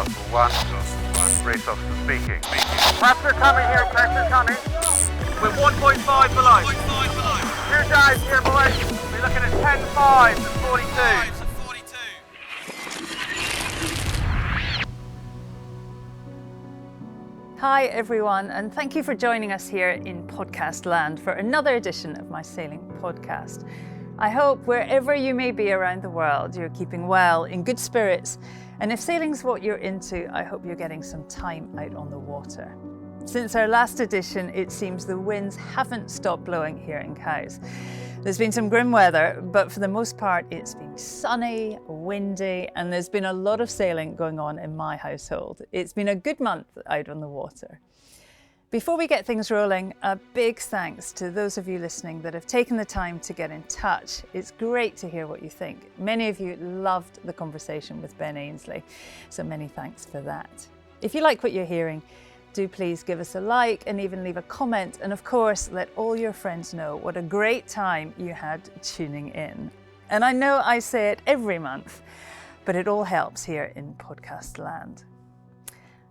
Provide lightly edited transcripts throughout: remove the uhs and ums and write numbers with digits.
1. Race officer speaking. Pressure coming here, pressure coming. We're 1.5 below. 2 dives here, boys. We're looking at 10.5 to 42. Hi everyone, and thank you for joining us here in podcast land for another edition of my sailing podcast. I hope wherever you may be around the world, you're keeping well, in good spirits, and if sailing's what you're into, I hope you're getting some time out on the water. Since our last edition, it seems the winds haven't stopped blowing here in Cowes. There's been some grim weather, but for the most part, it's been sunny, windy, and there's been a lot of sailing going on in my household. It's been a good month out on the water. Before we get things rolling, a big thanks to those of you listening that have taken the time to get in touch. It's great to hear what you think. Many of you loved the conversation with Ben Ainsley, so many thanks for that. If you like what you're hearing, do please give us a like and even leave a comment, and of course let all your friends know what a great time you had tuning in. And I know I say it every month, but it all helps here in podcast land.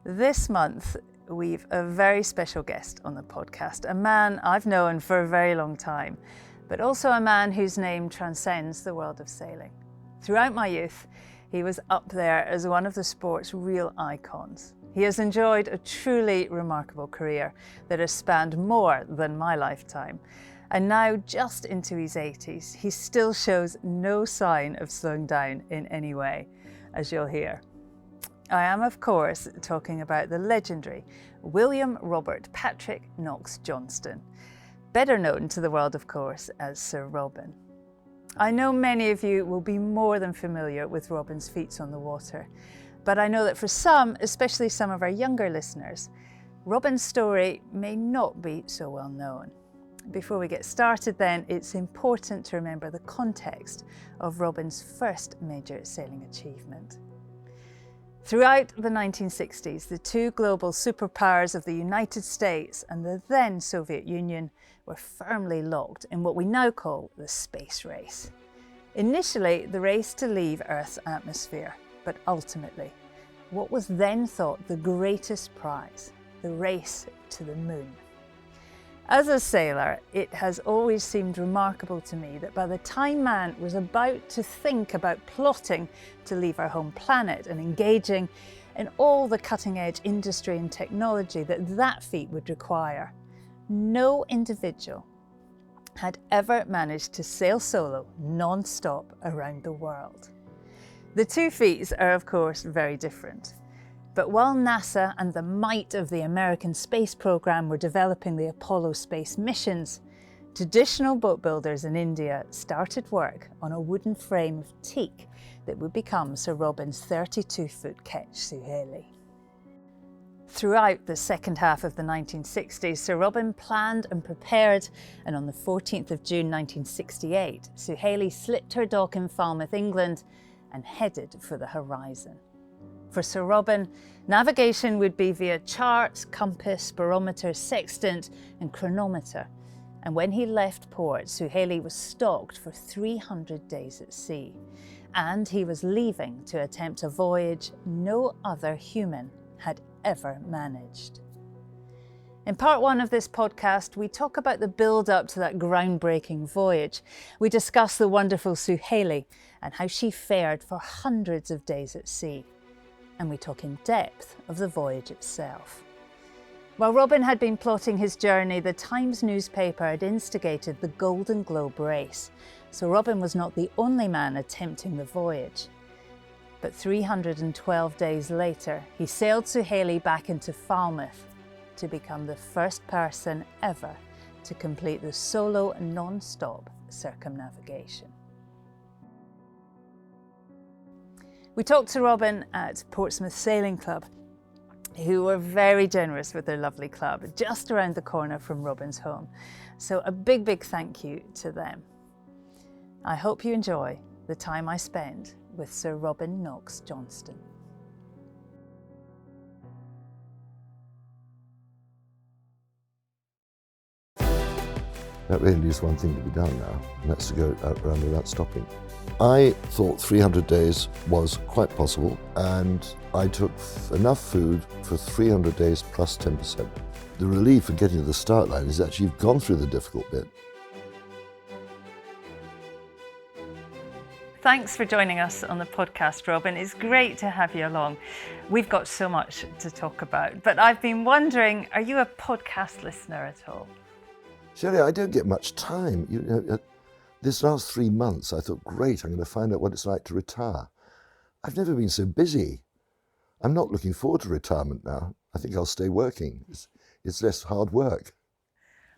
This month we've a very special guest on the podcast, a man I've known for a very long time, but also a man whose name transcends the world of sailing. Throughout my youth, he was up there as one of the sport's real icons. He has enjoyed a truly remarkable career that has spanned more than my lifetime. And now, just into his 80s, he still shows no sign of slowing down in any way, as you'll hear. I am, of course, talking about the legendary William Robert Patrick Knox Johnston, better known to the world, of course, as Sir Robin. I know many of you will be more than familiar with Robin's feats on the water, but I know that for some, especially some of our younger listeners, Robin's story may not be so well known. Before we get started then, it's important to remember the context of Robin's first major sailing achievement. Throughout the 1960s, the two global superpowers of the United States and the then Soviet Union were firmly locked in what we now call the space race. Initially, the race to leave Earth's atmosphere, but ultimately, what was then thought the greatest prize, the race to the moon. As a sailor, it has always seemed remarkable to me that by the time man was about to think about plotting to leave our home planet and engaging in all the cutting-edge industry and technology that feat would require, no individual had ever managed to sail solo non-stop around the world. The two feats are, of course, very different. But while NASA and the might of the American space program were developing the Apollo space missions, traditional boat builders in India started work on a wooden frame of teak that would become Sir Robin's 32-foot ketch Suhaili. Throughout the second half of the 1960s, Sir Robin planned and prepared, and on the 14th of June 1968, Suhaili slipped her dock in Falmouth, England, and headed for the horizon. For Sir Robin, navigation would be via charts, compass, barometer, sextant and chronometer. And when he left port, Suhaili was stocked for 300 days at sea. And he was leaving to attempt a voyage no other human had ever managed. In part one of this podcast, we talk about the build-up to that groundbreaking voyage. We discuss the wonderful Suhaili and how she fared for hundreds of days at sea. And we talk in depth of the voyage itself. While Robin had been plotting his journey, the Times newspaper had instigated the Golden Globe race, so Robin was not the only man attempting the voyage. But 312 days later, he sailed Suhaili back into Falmouth to become the first person ever to complete the solo non-stop circumnavigation. We talked to Robin at Portsmouth Sailing Club, who were very generous with their lovely club, just around the corner from Robin's home. So a big, big thank you to them. I hope you enjoy the time I spent with Sir Robin Knox Johnston. That really leaves one thing to be done now, and that's to go out around without stopping. I thought 300 days was quite possible, and I took enough food for 300 days plus 10%. The relief of getting to the start line is actually you've gone through the difficult bit. Thanks for joining us on the podcast, Robin. It's great to have you along. We've got so much to talk about, but I've been wondering, are you a podcast listener at all? Shirley, I don't get much time. This last 3 months, I thought, great, I'm going to find out what it's like to retire. I've never been so busy. I'm not looking forward to retirement now. I think I'll stay working. It's less hard work.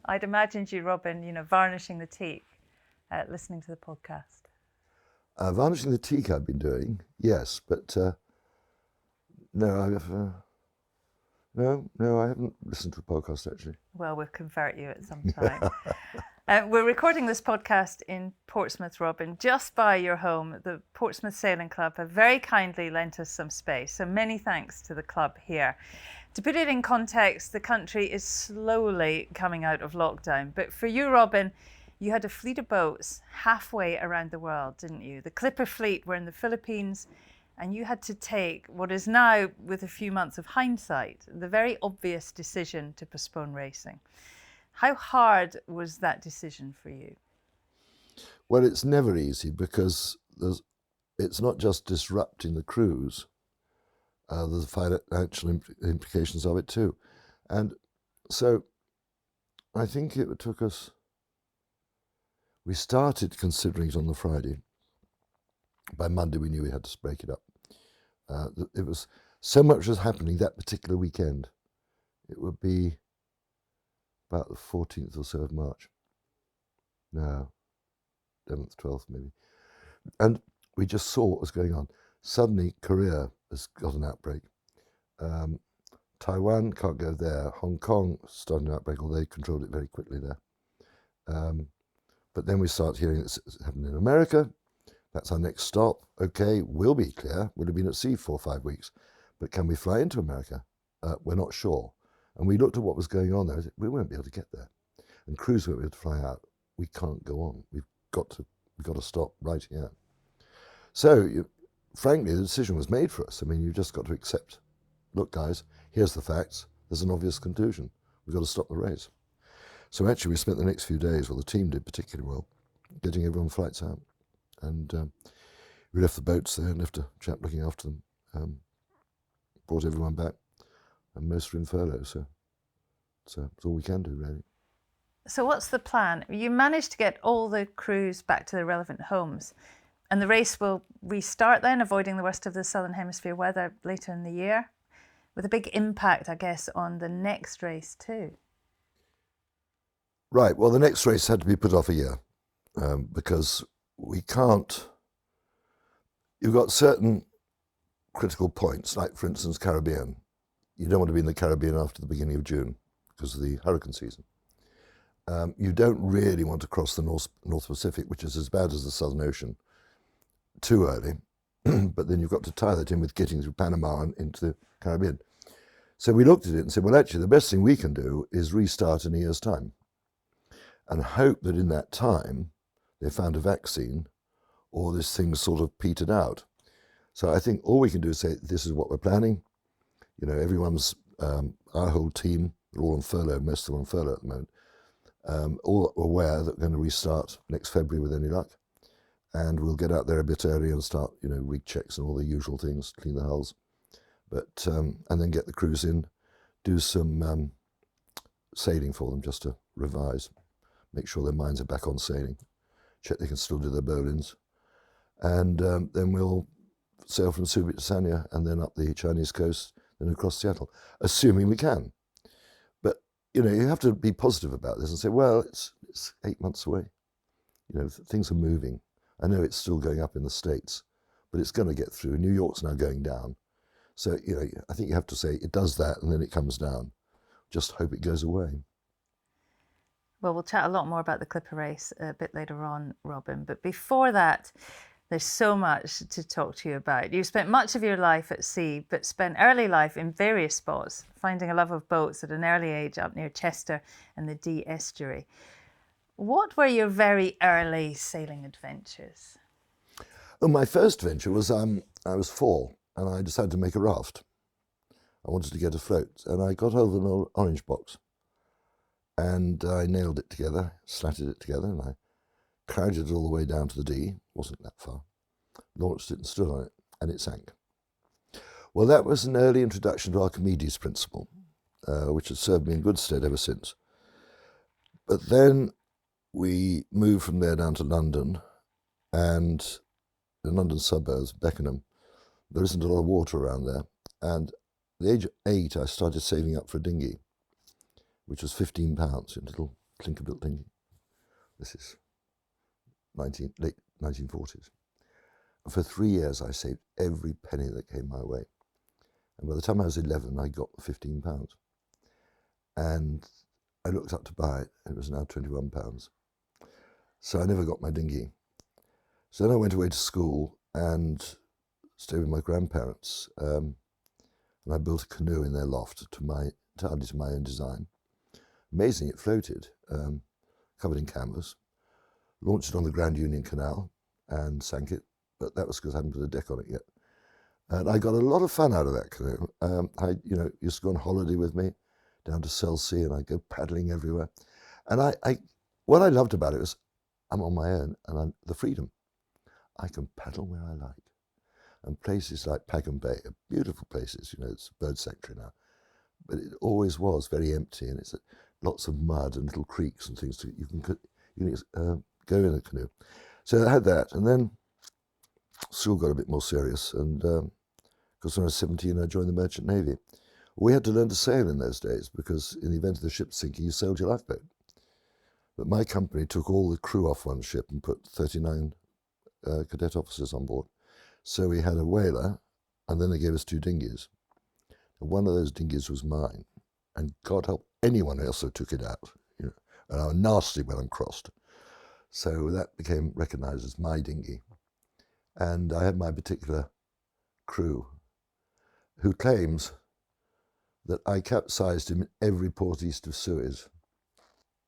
I'd imagined you, Robin, varnishing the teak, listening to the podcast. Varnishing the teak I've been doing, yes, but no, I haven't listened to a podcast actually. Well, we'll convert you at some time. We're recording this podcast in Portsmouth, Robin, just by your home. The Portsmouth Sailing Club have very kindly lent us some space, so many thanks to the club here. To put it in context, the country is slowly coming out of lockdown, but for you, Robin, you had a fleet of boats halfway around the world, didn't you? The Clipper fleet were in the Philippines, and you had to take what is now, with a few months of hindsight, the very obvious decision to postpone racing. How hard was that decision for you? Well, it's never easy because it's not just disrupting the cruise, there's financial implications of it too. And so I think it took us, we started considering it on the Friday. By Monday, we knew we had to break it up. It was so much was happening that particular weekend. It would be about the 14th or so of March. No, 11th, 12th maybe. And we just saw what was going on. Suddenly, Korea has got an outbreak. Taiwan can't go there. Hong Kong started an outbreak, although they controlled it very quickly there. But then we start hearing it's happening in America. That's our next stop. Okay, we'll be clear. We'll have been at sea 4 or 5 weeks. But can we fly into America? We're not sure. And we looked at what was going on there. We won't be able to get there. And crews won't be able to fly out. We can't go on. We've got to stop right here. So, frankly, the decision was made for us. I mean, you've just got to accept, look, guys, here's the facts. There's an obvious conclusion. We've got to stop the race. So actually, we spent the next few days, well, the team did particularly well, getting everyone flights out. And we left the boats there and left a chap looking after them, brought everyone back, and most are in furlough, so it's all we can do, really. So what's the plan? You managed to get all the crews back to their relevant homes, and the race will restart then, avoiding the worst of the Southern Hemisphere weather later in the year, with a big impact, I guess, on the next race too. Right, well, the next race had to be put off a year, because we can't, you've got certain critical points, like, for instance, Caribbean. You don't want to be in the Caribbean after the beginning of June because of the hurricane season. You don't really want to cross the North Pacific, which is as bad as the Southern Ocean, too early. But then you've got to tie that in with getting through Panama and into the Caribbean. So we looked at it and said, well, actually, the best thing we can do is restart in a year's time and hope that in that time they found a vaccine or this thing sort of petered out. So I think all we can do is say, this is what we're planning. You know, everyone's, our whole team, they're all on furlough, most of them on furlough at the moment, all aware that we're going to restart next February with any luck. And we'll get out there a bit early and start, rig checks and all the usual things, clean the hulls. But, and then get the crews in, do some sailing for them just to revise, make sure their minds are back on sailing, check they can still do their bowlines. And then we'll sail from Subic to Sanya and then up the Chinese coast, then across Seattle, assuming we can. But, you have to be positive about this and say, well, it's 8 months away. Things are moving. I know it's still going up in the States, but it's going to get through. New York's now going down. So, I think you have to say it does that and then it comes down. Just hope it goes away. Well, we'll chat a lot more about the Clipper race a bit later on, Robin. But before that, there's so much to talk to you about. You've spent much of your life at sea, but spent early life in various spots, finding a love of boats at an early age up near Chester and the Dee estuary. What were your very early sailing adventures? Oh, my first venture was I was 4 and I decided to make a raft. I wanted to get afloat, and I got hold of an old orange box and I nailed it together, slatted it together, and I carried it all the way down to the D, wasn't that far, launched it and stood on it, and it sank. Well, that was an early introduction to Archimedes' principle, which has served me in good stead ever since. But then we moved from there down to London, and the London suburbs, Beckenham, there isn't a lot of water around there. And at the age of 8, I started saving up for a dinghy, which was £15, a little clinker-built dinghy. This is late 1940s. And for 3 years, I saved every penny that came my way. And by the time I was 11, I got £15. And I looked up to buy it, and it was now £21. So I never got my dinghy. So then I went away to school and stayed with my grandparents. And I built a canoe in their loft entirely to my own design. Amazing, it floated, covered in canvas. Launched it on the Grand Union Canal and sank it, but that was because I hadn't put a deck on it yet. And I got a lot of fun out of that canoe. I used to go on holiday with me down to Selsey, and I'd go paddling everywhere. And what I loved about it was I'm on my own, and the freedom. I can paddle where I like. And places like Pagham Bay are beautiful places. It's a bird sanctuary now, but it always was very empty, and it's lots of mud and little creeks and things. You can go in a canoe. So I had that, and then school got a bit more serious, and because when I was 17, I joined the Merchant Navy. We had to learn to sail in those days, because in the event of the ship sinking, you sailed your lifeboat. But my company took all the crew off one ship and put 39 cadet officers on board. So we had a whaler, and then they gave us 2 dinghies. And one of those dinghies was mine, and God help anyone else who took it out. And I'm nasty when I'm crossed. So that became recognised as my dinghy. And I had my particular crew who claims that I capsized him in every port east of Suez.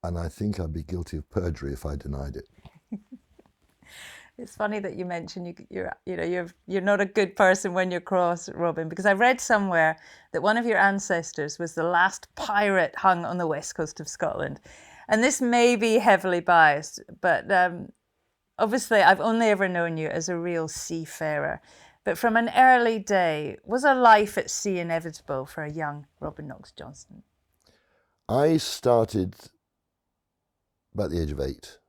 And I think I'd be guilty of perjury if I denied it. It's funny that you mention you're not a good person when you're cross, Robin, because I read somewhere that one of your ancestors was the last pirate hung on the west coast of Scotland. And this may be heavily biased, but obviously I've only ever known you as a real seafarer. But from an early day, was a life at sea inevitable for a young Robin Knox Johnston? I started about the age of 8,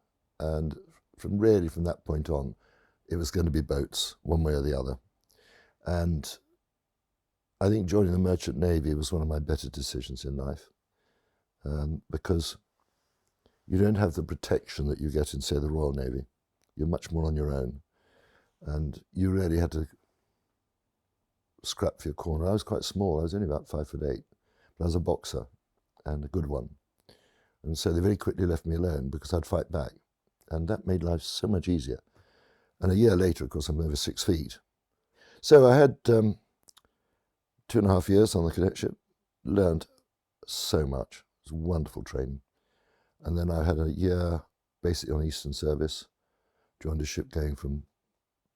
and from that point on, it was going to be boats, one way or the other. And I think joining the Merchant Navy was one of my better decisions in life, because you don't have the protection that you get in, say, the Royal Navy. You're much more on your own, and you really had to scrap for your corner. I was quite small. I was only about 5'8", but I was a boxer, and a good one. And so they very quickly left me alone because I'd fight back. And that made life so much easier. And a year later, of course, I'm over 6 feet. So I had 2.5 years on the cadetship, learned so much. It was wonderful training. And then I had a year basically on Eastern service, joined a ship going from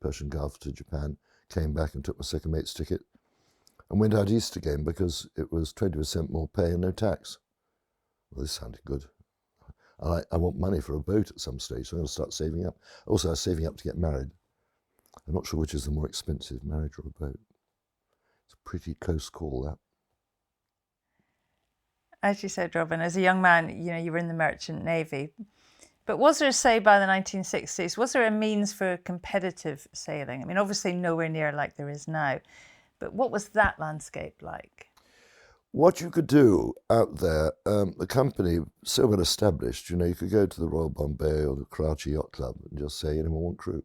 Persian Gulf to Japan, came back and took my second mate's ticket, and went out east again because it was 20% more pay and no tax. Well, this sounded good. I want money for a boat at some stage, so I'm going to start saving up. Also, I was saving up to get married. I'm not sure which is the more expensive, marriage or a boat. It's a pretty close call, that. As you said, Robin, as a young man, you were in the Merchant Navy. But was there, say, by the 1960s, was there a means for competitive sailing? I mean, obviously nowhere near like there is now. But what was that landscape like? What you could do out there, the company, so well established, you could go to the Royal Bombay or the Karachi Yacht Club and just say, anyone want crew?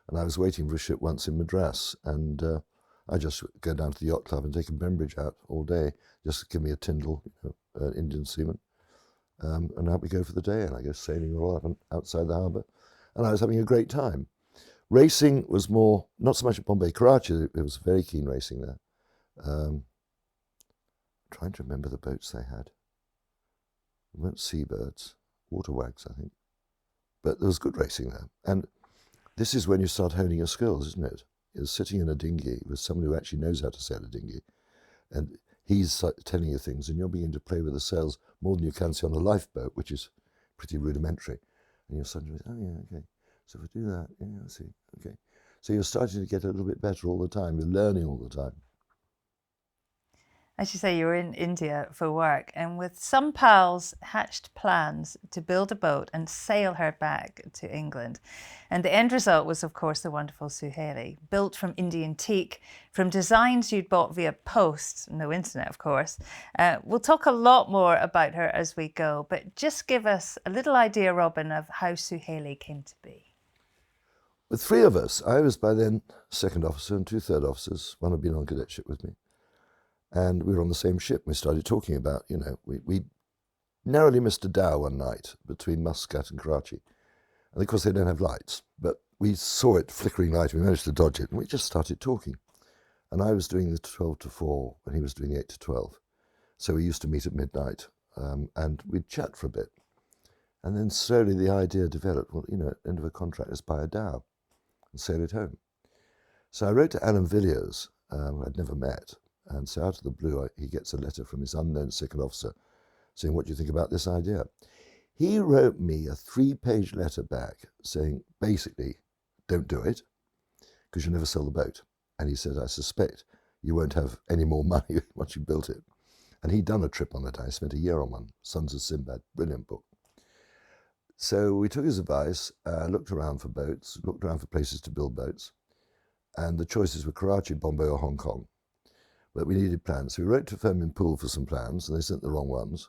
And I was waiting for a ship once in Madras, and I just go down to the yacht club and take a Bembridge out all day, just to give me a Tyndall, Indian seaman, and out we go for the day, and I go sailing all up outside the harbour, and I was having a great time. Racing was more, not so much at Bombay. Karachi, it was very keen racing there. Trying to remember the boats they had. They weren't seabirds. Waterwags, I think. But there was good racing there. And this is when you start honing your skills, isn't it? You're sitting in a dinghy with someone who actually knows how to sail a dinghy. And he's telling you things, and you're beginning to play with the sails more than you can see on a lifeboat, which is pretty rudimentary. And you're suddenly, oh yeah, okay. So if I do that, yeah, I see, okay. So you're starting to get a little bit better all the time. You're learning all the time. As you say, you were in India for work, and with some pals hatched plans to build a boat and sail her back to England. And the end result was, of course, the wonderful Suhaili, built from Indian teak, from designs you'd bought via post, no internet, of course. We'll talk a lot more about her as we go, but just give us a little idea, Robin, of how Suhaili came to be. With three of us, I was by then second officer and two third officers. One had been on cadetship with me. And we were on the same ship. We started talking about, we narrowly missed a dhow one night between Muscat and Karachi. And of course they don't have lights, but we saw it flickering light. We managed to dodge it, and we just started talking. And I was doing the 12 to 4, and he was doing the 8 to 12. So we used to meet at midnight, and we'd chat for a bit. And then slowly the idea developed, end of a contract, let's buy a dhow and sail it home. So I wrote to Alan Villiers, who I'd never met. And so out of the blue, he gets a letter from his unknown second officer saying, what do you think about this idea? He wrote me a 3-page letter back saying, basically, don't do it, because you'll never sell the boat. And he said, I suspect you won't have any more money once you built it. And he'd done a trip on it. I spent a year on one, Sons of Sinbad, brilliant book. So we took his advice, looked around for boats, looked around for places to build boats. And the choices were Karachi, Bombay, or Hong Kong. But we needed plans. So we wrote to a firm in Poole for some plans, and they sent the wrong ones.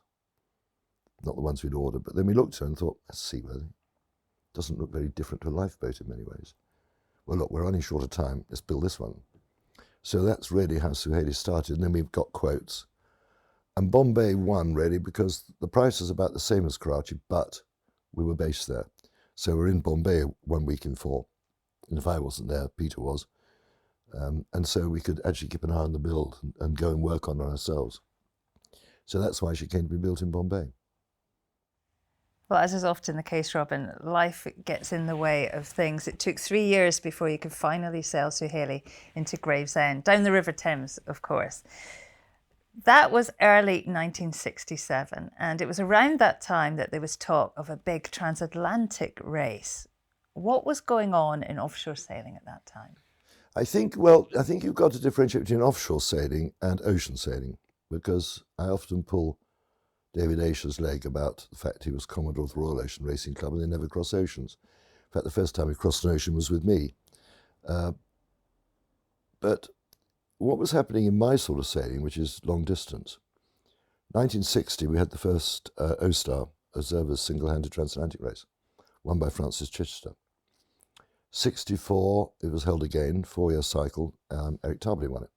Not the ones we'd ordered, but then we looked at it and thought, that's seaworthy. Doesn't look very different to a lifeboat in many ways. Well, look, we're running short of time. Let's build this one. So that's really how Suhaili started. And then we've got quotes. And Bombay won, really, because the price is about the same as Karachi, but we were based there. So we're in Bombay 1 week in 4. And if I wasn't there, Peter was. And so we could actually keep an eye on the build and go and work on it ourselves. So that's why she came to be built in Bombay. Well, as is often the case, Robin, life gets in the way of things. It took 3 years before you could finally sail Suhaili into Gravesend, down the River Thames, of course. That was early 1967, and it was around that time that there was talk of a big transatlantic race. What was going on in offshore sailing at that time? I think you've got to differentiate between offshore sailing and ocean sailing, because I often pull David Aisha's leg about the fact he was Commodore of the Royal Ocean Racing Club and they never cross oceans. In fact, the first time he crossed an ocean was with me. But what was happening in my sort of sailing, which is long distance, 1960 we had the first O-Star Observer's single-handed transatlantic race, won by Francis Chichester. 64, it was held again, 4-year cycle, Eric Tarbley won it.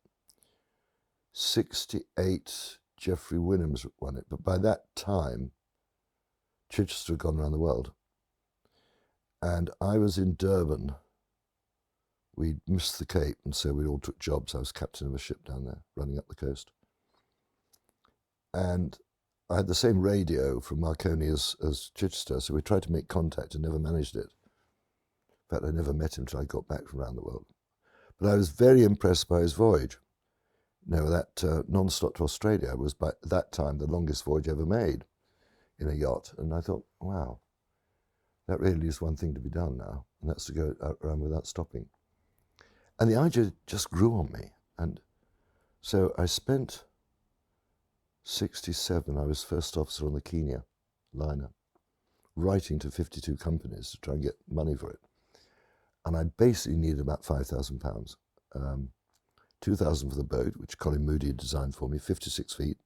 68, Geoffrey Williams won it, but by that time, Chichester had gone around the world. And I was in Durban. We'd missed the Cape, and so we all took jobs. I was captain of a ship down there, running up the coast. And I had the same radio from Marconi as Chichester, so we tried to make contact and never managed it. In fact, I never met him until I got back from around the world. But I was very impressed by his voyage. That non-stop to Australia was by that time the longest voyage ever made in a yacht. And I thought, wow, that really is one thing to be done now, and that's to go around without stopping. And the idea just grew on me. And so I spent 67, I was first officer on the Kenya liner, writing to 52 companies to try and get money for it. And I basically needed about £5,000. 2,000 for the boat, which Colin Moody had designed for me, 56 feet.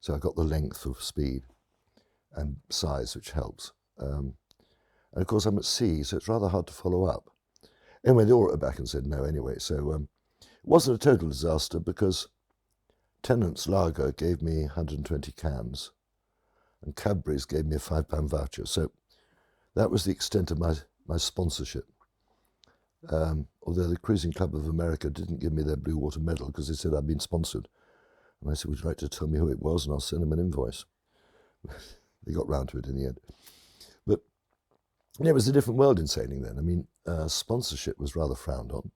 So I got the length of speed and size, which helps. And of course I'm at sea, so it's rather hard to follow up. Anyway, they all wrote back and said no anyway. So it wasn't a total disaster because Tennant's Lager gave me 120 cans and Cadbury's gave me a £5 voucher. So that was the extent of my sponsorship. Although the Cruising Club of America didn't give me their Blue Water medal because they said I'd been sponsored. And I said, would you like to tell me who it was and I'll send them an invoice? they got round to it in the end. But it was a different world in sailing then. I mean, sponsorship was rather frowned on.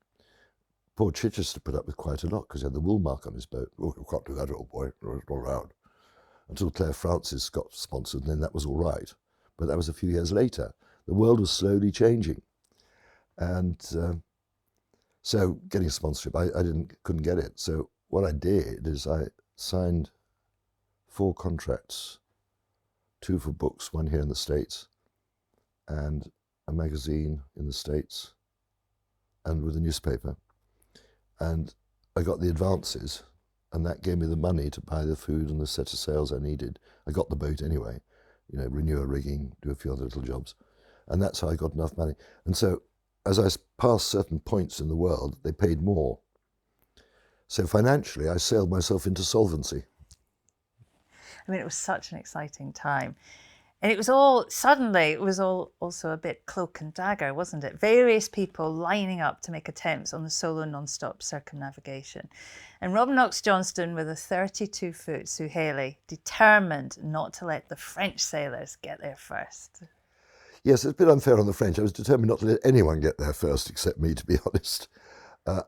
Poor Chichester put up with quite a lot because he had the wool mark on his boat. Oh, you can't do that, old boy. It's not allowed. Until Claire Francis got sponsored, and then that was all right. But that was a few years later. The world was slowly changing. And so getting sponsorship, I couldn't get it. So what I did is I signed 4 contracts, 2 for books, 1 here in the States, and a magazine in the States, and with a newspaper. And I got the advances, and that gave me the money to buy the food and the set of sails I needed. I got the boat anyway, renew a rigging, do a few other little jobs. And that's how I got enough money. And so as I passed certain points in the world, they paid more. So financially, I sailed myself into solvency. I mean, it was such an exciting time. And it was all also a bit cloak and dagger, wasn't it? Various people lining up to make attempts on the solo non-stop circumnavigation. And Robin Knox Johnston with a 32-foot Suhaili, determined not to let the French sailors get there first. Yes, it's a bit unfair on the French. I was determined not to let anyone get there first except me, to be honest.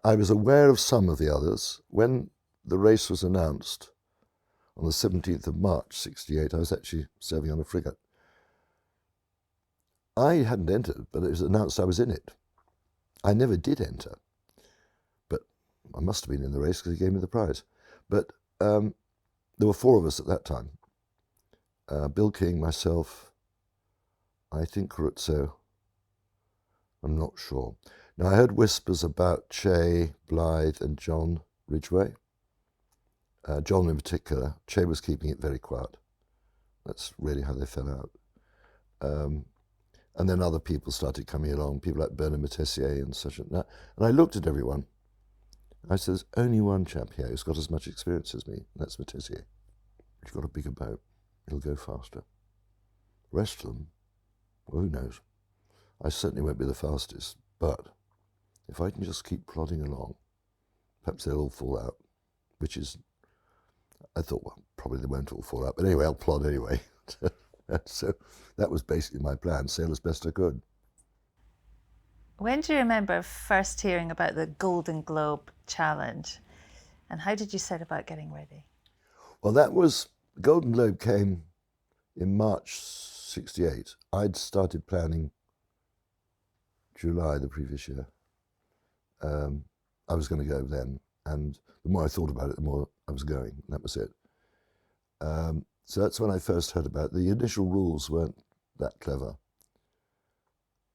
I was aware of some of the others. When the race was announced on the 17th of March, 68, I was actually serving on a frigate. I hadn't entered, but it was announced I was in it. I never did enter, but I must have been in the race because he gave me the prize. But there were 4 of us at that time. Bill King, myself, I think Cruzzo, I'm not sure. Now, I heard whispers about Che, Blythe, and John Ridgway. John in particular. Che was keeping it very quiet. That's really how they fell out. And then other people started coming along, people like Bernard Matessier and such and that. And I looked at everyone. I said, there's only one chap here who's got as much experience as me, and that's Matessier. He's got a bigger boat. He'll go faster. The rest of them, well, who knows? I certainly won't be the fastest, but if I can just keep plodding along, perhaps they'll all fall out, which is, I thought, well, probably they won't all fall out, but anyway, I'll plod anyway. So that was basically my plan, sail as best I could. When do you remember first hearing about the Golden Globe Challenge, and how did you set about getting ready? Well, Golden Globe came in March 68. I'd started planning July the previous year. I was going to go then, and the more I thought about it, the more I was going, and that was it. So that's when I first heard about it. The initial rules weren't that clever,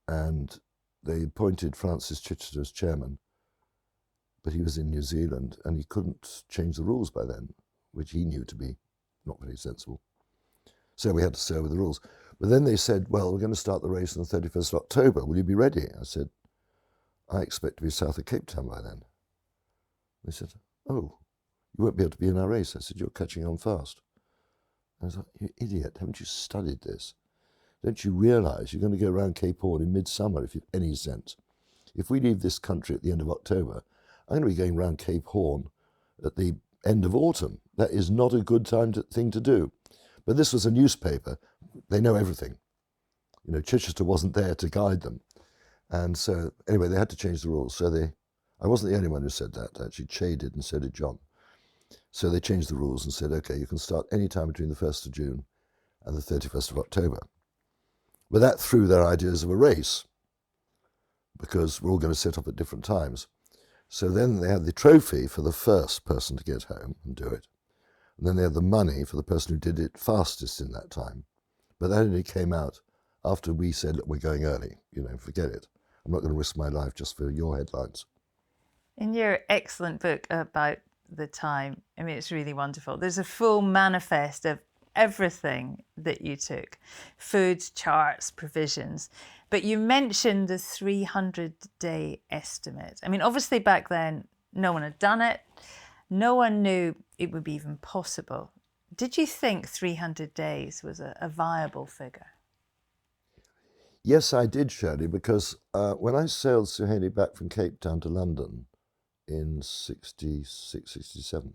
and they appointed Francis Chichester as chairman, but he was in New Zealand, and he couldn't change the rules by then, which he knew to be not very sensible. So we had to sail with the rules. But then they said, well, we're going to start the race on the 31st of October. Will you be ready? I said, I expect to be south of Cape Town by then. They said, oh, you won't be able to be in our race. I said, you're catching on fast. I was like, you idiot, haven't you studied this? Don't you realise you're going to go around Cape Horn in midsummer if you've any sense? If we leave this country at the end of October, I'm going to be going around Cape Horn at the end of autumn. That is not a good thing to do. But this was a newspaper. They know everything. Chichester wasn't there to guide them. And so, anyway, they had to change the rules. So I wasn't the only one who said that. Actually, Che did, and so did John. So they changed the rules and said, okay, you can start any time between the 1st of June and the 31st of October. But that threw their ideas of a race, because we're all going to set up at different times. So then they had the trophy for the first person to get home and do it. And then they had the money for the person who did it fastest in that time. But that only came out after we said, look, we're going early, forget it. I'm not going to risk my life just for your headlines. In your excellent book about the time, I mean, it's really wonderful. There's a full manifest of everything that you took, food, charts, provisions. But you mentioned the 300-day estimate. I mean, obviously back then, no one had done it. No one knew it would be even possible. Did you think 300 days was a viable figure? Yes, I did, Shirley, because when I sailed Suhaili back from Cape Town to London in 66, 67,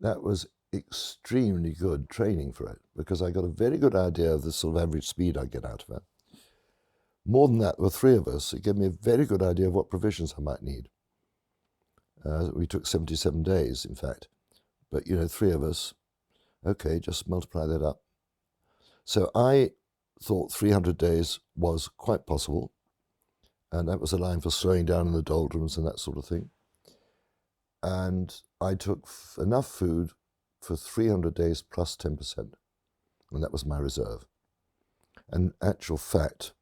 that was extremely good training for it because I got a very good idea of the sort of average speed I'd get out of it. More than that, there were 3 of us. It gave me a very good idea of what provisions I might need. We took 77 days, in fact. But, 3 of us, okay, just multiply that up. So I thought 300 days was quite possible. And that was a line for slowing down in the doldrums and that sort of thing. And I took enough food for 300 days plus 10%. And that was my reserve. And actual fact,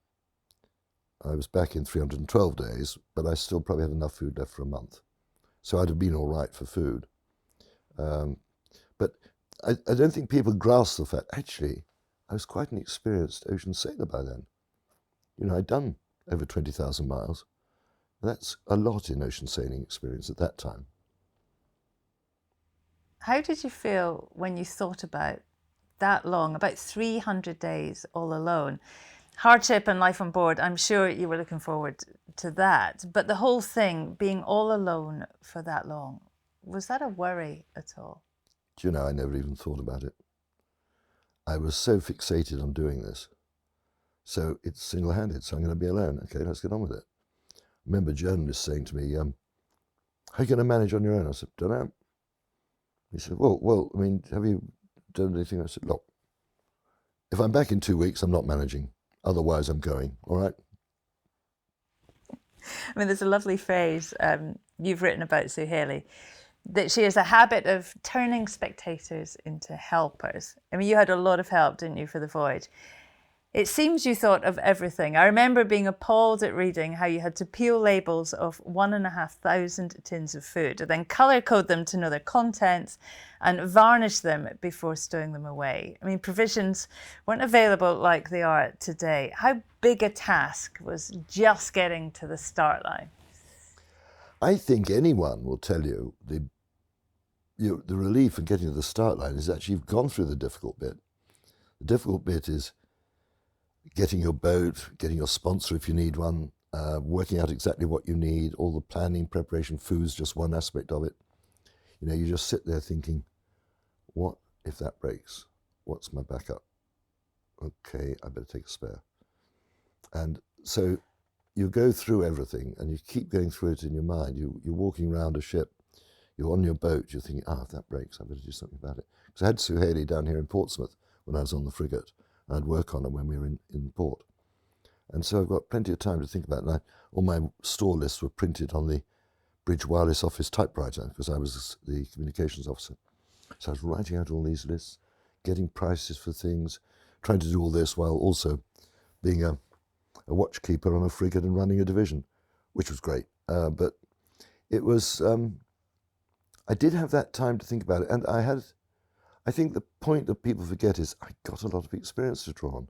I was back in 312 days, but I still probably had enough food left for a month. So I'd have been all right for food. But I don't think people grasp the fact, actually, I was quite an experienced ocean sailor by then. I'd done over 20,000 miles. That's a lot in ocean sailing experience at that time. How did you feel when you thought about that long, about 300 days all alone? Hardship and life on board, I'm sure you were looking forward to that, but the whole thing, being all alone for that long, was that a worry at all? Do you know, I never even thought about it. I was so fixated on doing this. So it's single-handed, so I'm going to be alone. Okay, let's get on with it. I remember journalists saying to me, how are you going to manage on your own? I said, don't know. He said, well, I mean, have you done anything? I said, look, if I'm back in 2 weeks, I'm not managing. Otherwise, I'm going, all right? I mean, there's a lovely phrase you've written about Suhaili, that she has a habit of turning spectators into helpers. I mean, you had a lot of help, didn't you, for the voyage? It seems you thought of everything. I remember being appalled at reading how you had to peel labels of 1,500 tins of food and then colour code them to know their contents and varnish them before stowing them away. I mean, provisions weren't available like they are today. How big a task was just getting to the start line? I think anyone will tell you the relief of getting to the start line is actually you've gone through the difficult bit. The difficult bit is getting your boat, getting your sponsor if you need one, working out exactly what you need, all the planning, preparation, food's just one aspect of it. You just sit there thinking, what if that breaks? What's my backup? Okay, I better take a spare. And so you go through everything and you keep going through it in your mind. You're walking around a ship, you're on your boat, you're thinking, if that breaks, I better do something about it. Because I had Suhaili down here in Portsmouth when I was on the frigate. I'd work on it when we were in port. And so I've got plenty of time to think about it. And all my store lists were printed on the Bridge Wireless Office typewriter because I was the communications officer. So I was writing out all these lists, getting prices for things, trying to do all this while also being a watchkeeper on a frigate and running a division, which was great. But it was, I did have that time to think about it. And I think the point that people forget is I got a lot of experience to draw on.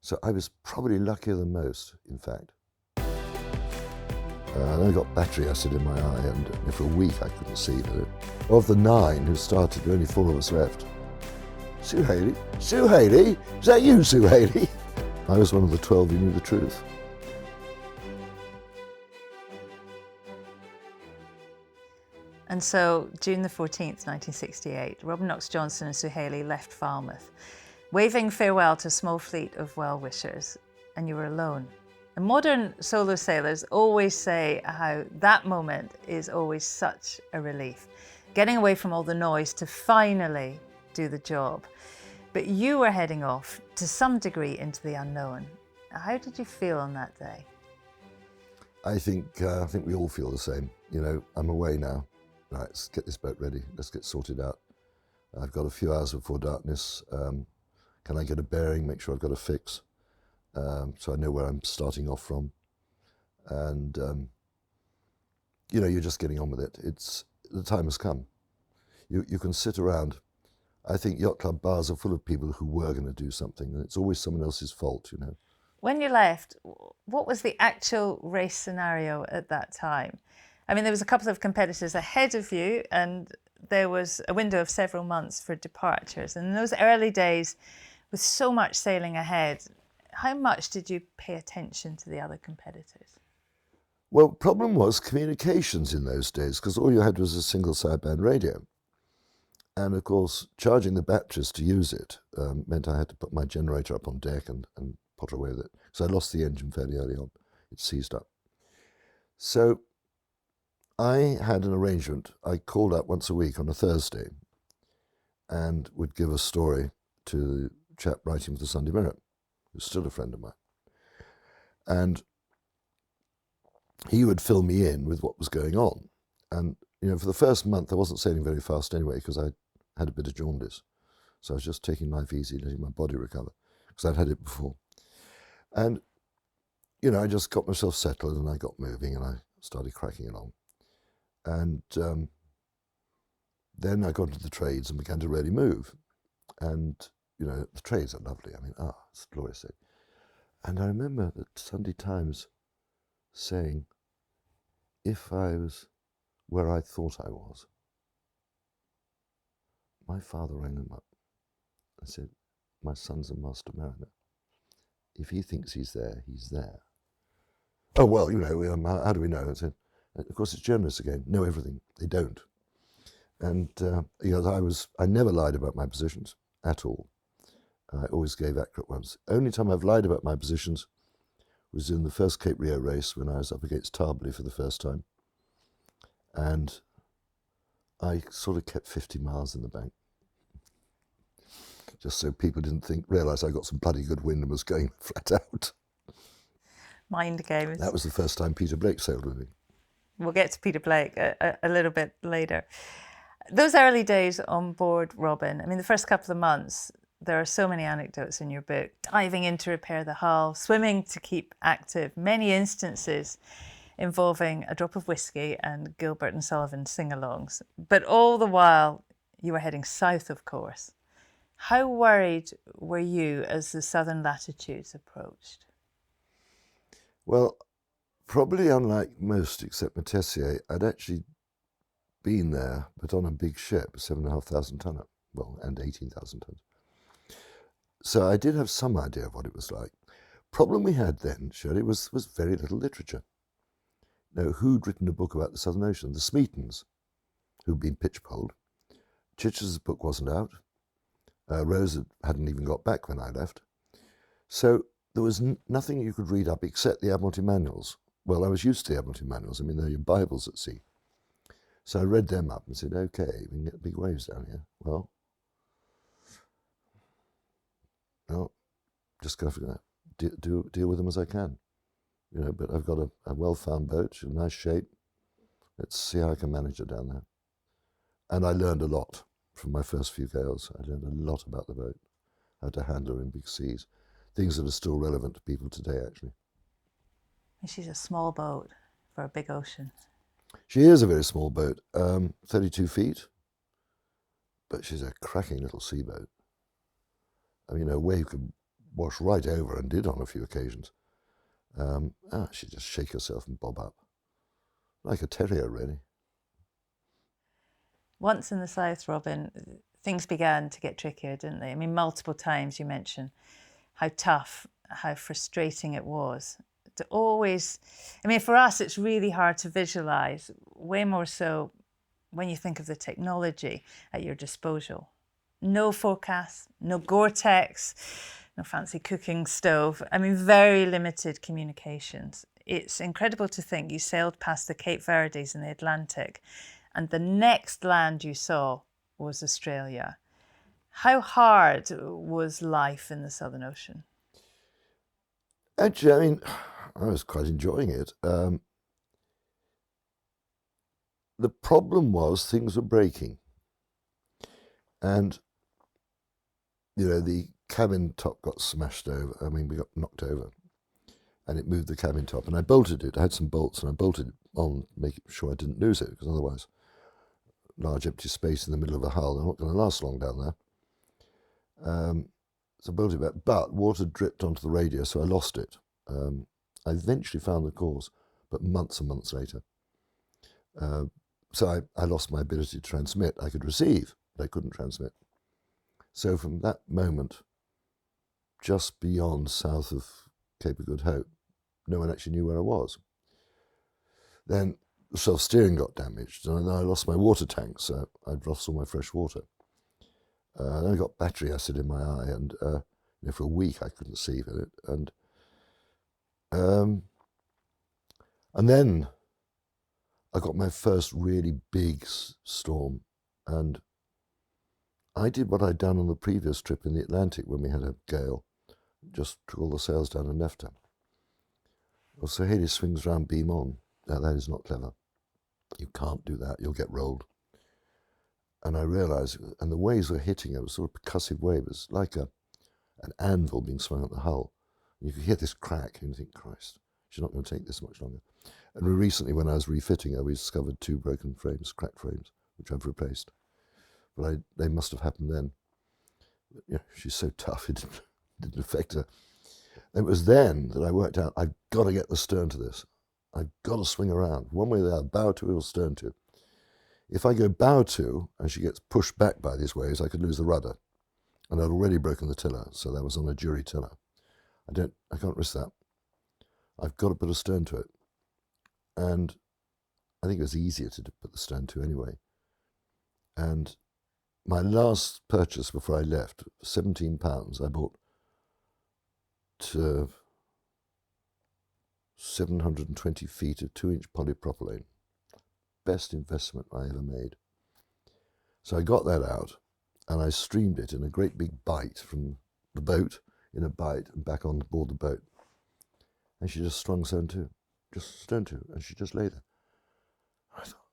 So I was probably luckier than most, in fact. I only got battery acid in my eye, and for a week I couldn't see. But of the 9 who started, there were only 4 of us left. Suhaili? Suhaili? Is that you, Suhaili? I was one of the 12 who knew the truth. And so, June the 14th, 1968, Robin Knox Johnston and Suhaili left Falmouth, waving farewell to a small fleet of well-wishers, and you were alone. And modern solo sailors always say how that moment is always such a relief, getting away from all the noise to finally do the job. But you were heading off, to some degree, into the unknown. How did you feel on that day? I think we all feel the same. I'm away now. Right, let's get this boat ready. Let's get sorted out. I've got a few hours before darkness. Can I get a bearing, make sure I've got a fix, so I know where I'm starting off from. And, you're just getting on with it. The time has come. You can sit around. I think yacht club bars are full of people who were going to do something, and it's always someone else's fault, When you left, what was the actual race scenario at that time? I mean, there was a couple of competitors ahead of you, and there was a window of several months for departures. And in those early days, with so much sailing ahead, how much did you pay attention to the other competitors? Well, the problem was communications in those days, because all you had was a single sideband radio. And of course, charging the batteries to use it meant I had to put my generator up on deck and potter away with it. So I lost the engine fairly early on. It seized up. So I had an arrangement. I called up once a week on a Thursday and would give a story to the chap writing for the Sunday Mirror, who's still a friend of mine. And he would fill me in with what was going on. And, you know, for the first month, I wasn't sailing very fast anyway because I had a bit of jaundice. So I was just taking life easy, letting my body recover, because I'd had it before. And, you know, I just got myself settled and I got moving and I started cracking along. And then I got into the trades and began to really move. And, you know, the trades are lovely. I mean, it's a glorious thing. And I remember the Sunday Times saying, if I was where I thought I was, my father rang them up and said, my son's a master mariner. If he thinks he's there, he's there. Oh, well, you know, how do we know? I said, of course, it's journalists again, know everything. They don't. And, you know, I never lied about my positions at all. I always gave accurate ones. Only time I've lied about my positions was in the first Cape Rio race when I was up against Tarbley for the first time. And I sort of kept 50 miles in the bank, just so people didn't realise I got some bloody good wind and was going flat out. Mind games. That was the first time Peter Blake sailed with me. We'll get to Peter Blake a little bit later. Those early days on board Robin, I mean, the first couple of months, there are so many anecdotes in your book. Diving in to repair the hull, swimming to keep active, many instances involving a drop of whiskey and Gilbert and Sullivan sing-alongs. But all the while, you were heading south, of course. How worried were you as the southern latitudes approached? Well, probably unlike most except Matessier, I'd actually been there, but on a big ship, 7,500 tonner, well, and 18,000 tons. So I did have some idea of what it was like. Problem we had then, Shirley, was very little literature. Now, who'd written a book about the Southern Ocean? The Smeatons, who'd been pitchpoled. Chichester's book wasn't out. Rose hadn't even got back when I left. So there was nothing you could read up except the Admiralty manuals. Well, I was used to the Admiralty manuals. I mean, they're your Bibles at sea. So I read them up and said, okay, we can get big waves down here. Well, just got to deal with them as I can. You know, but I've got a well-found boat, in nice shape. Let's see how I can manage it down there. And I learned a lot from my first few gales. I learned a lot about the boat, how to handle her in big seas, things that are still relevant to people today, actually. She's a small boat for a big ocean. She is a very small boat, 32 feet, but she's a cracking little seaboat. I mean, a wave could wash right over, and did on a few occasions. She'd just shake herself and bob up, like a terrier, really. Once in the south, Robin, things began to get trickier, didn't they? I mean, multiple times you mentioned how tough, how frustrating it was to always, I mean, for us, it's really hard to visualize, way more so when you think of the technology at your disposal. No forecasts, no Gore-Tex, no fancy cooking stove. I mean, very limited communications. It's incredible to think you sailed past the Cape Verdes in the Atlantic and the next land you saw was Australia. How hard was life in the Southern Ocean? Actually, I mean, I was quite enjoying it. The problem was things were breaking. And, you know, the cabin top got smashed over. I mean, we got knocked over. And it moved the cabin top. And I bolted it. I had some bolts and I bolted it on, making sure I didn't lose it, because otherwise, large empty space in the middle of a hull, they're not going to last long down there. So I bolted it back. But water dripped onto the radio, so I lost it. I eventually found the cause, but months and months later. So I lost my ability to transmit. I could receive, but I couldn't transmit. So from that moment, just beyond south of Cape of Good Hope, no one actually knew where I was. Then the self-steering got damaged, and I lost my water tank, so I'd lost all my fresh water. I only got battery acid in my eye, and for a week I couldn't see with it. And then I got my first really big storm, and I did what I'd done on the previous trip in the Atlantic when we had a gale. Just took all the sails down and left her. Well, so Haley swings round, beam on. Now that is not clever. You can't do that, you'll get rolled. And I realised, and the waves were hitting, it was sort of a percussive wave. It was like an anvil being swung at the hull. And you could hear this crack, and you think, Christ, she's not going to take this much longer. And recently, when I was refitting her, we discovered 2 broken frames, cracked frames, which I've replaced. But they must have happened then. But, she's so tough, it didn't affect her. And it was then that I worked out, I've got to get the stern to this. I've got to swing around, one way or the other, bow to or stern to. If I go bow to, and she gets pushed back by these waves, I could lose the rudder. And I'd already broken the tiller, so that was on a jury tiller. I can't risk that. I've got to put a stern to it. And I think it was easier to put the stern to anyway. And my last purchase before I left, £17, I bought 720 feet of 2-inch polypropylene. Best investment I ever made. So I got that out, and I streamed it in a great big bite from the boat, in a bite, and back on board the boat. And she just strung stern to, and she just lay there. I thought,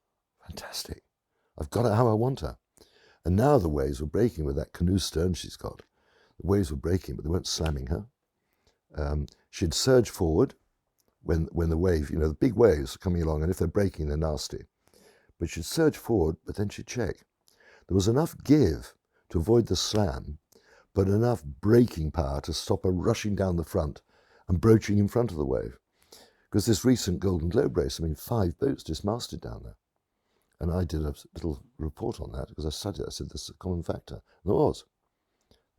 fantastic. I've got her how I want her. And now the waves were breaking with that canoe stern she's got. The waves were breaking, but they weren't slamming her. She'd surge forward when the wave, the big waves are coming along, and if they're breaking, they're nasty. But she'd surge forward, but then she'd check. There was enough give to avoid the slam, but enough braking power to stop her rushing down the front and broaching in front of the wave. Because this recent Golden Globe race, 5 boats dismasted down there. And I did a little report on that because I studied it. I said, this is a common factor. And it was.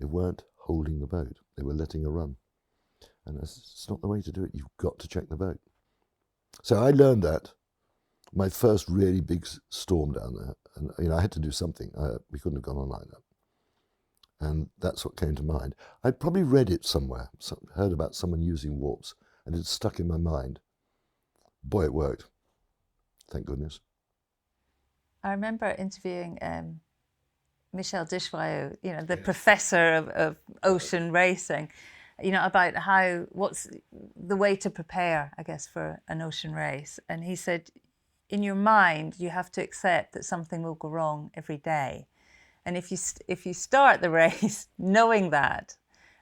They weren't holding the boat. They were letting her run. And it's not the way to do it. You've got to check the boat. So I learned that. My first really big storm down there. And I had to do something. We couldn't have gone on like that. And that's what came to mind. I'd probably read it somewhere, heard about someone using warps, and it stuck in my mind. Boy, it worked. Thank goodness. I remember interviewing Michel Dishwayo, the professor of ocean racing, about what's the way to prepare, I guess, for an ocean race. And he said, in your mind, you have to accept that something will go wrong every day. And if you start the race knowing that,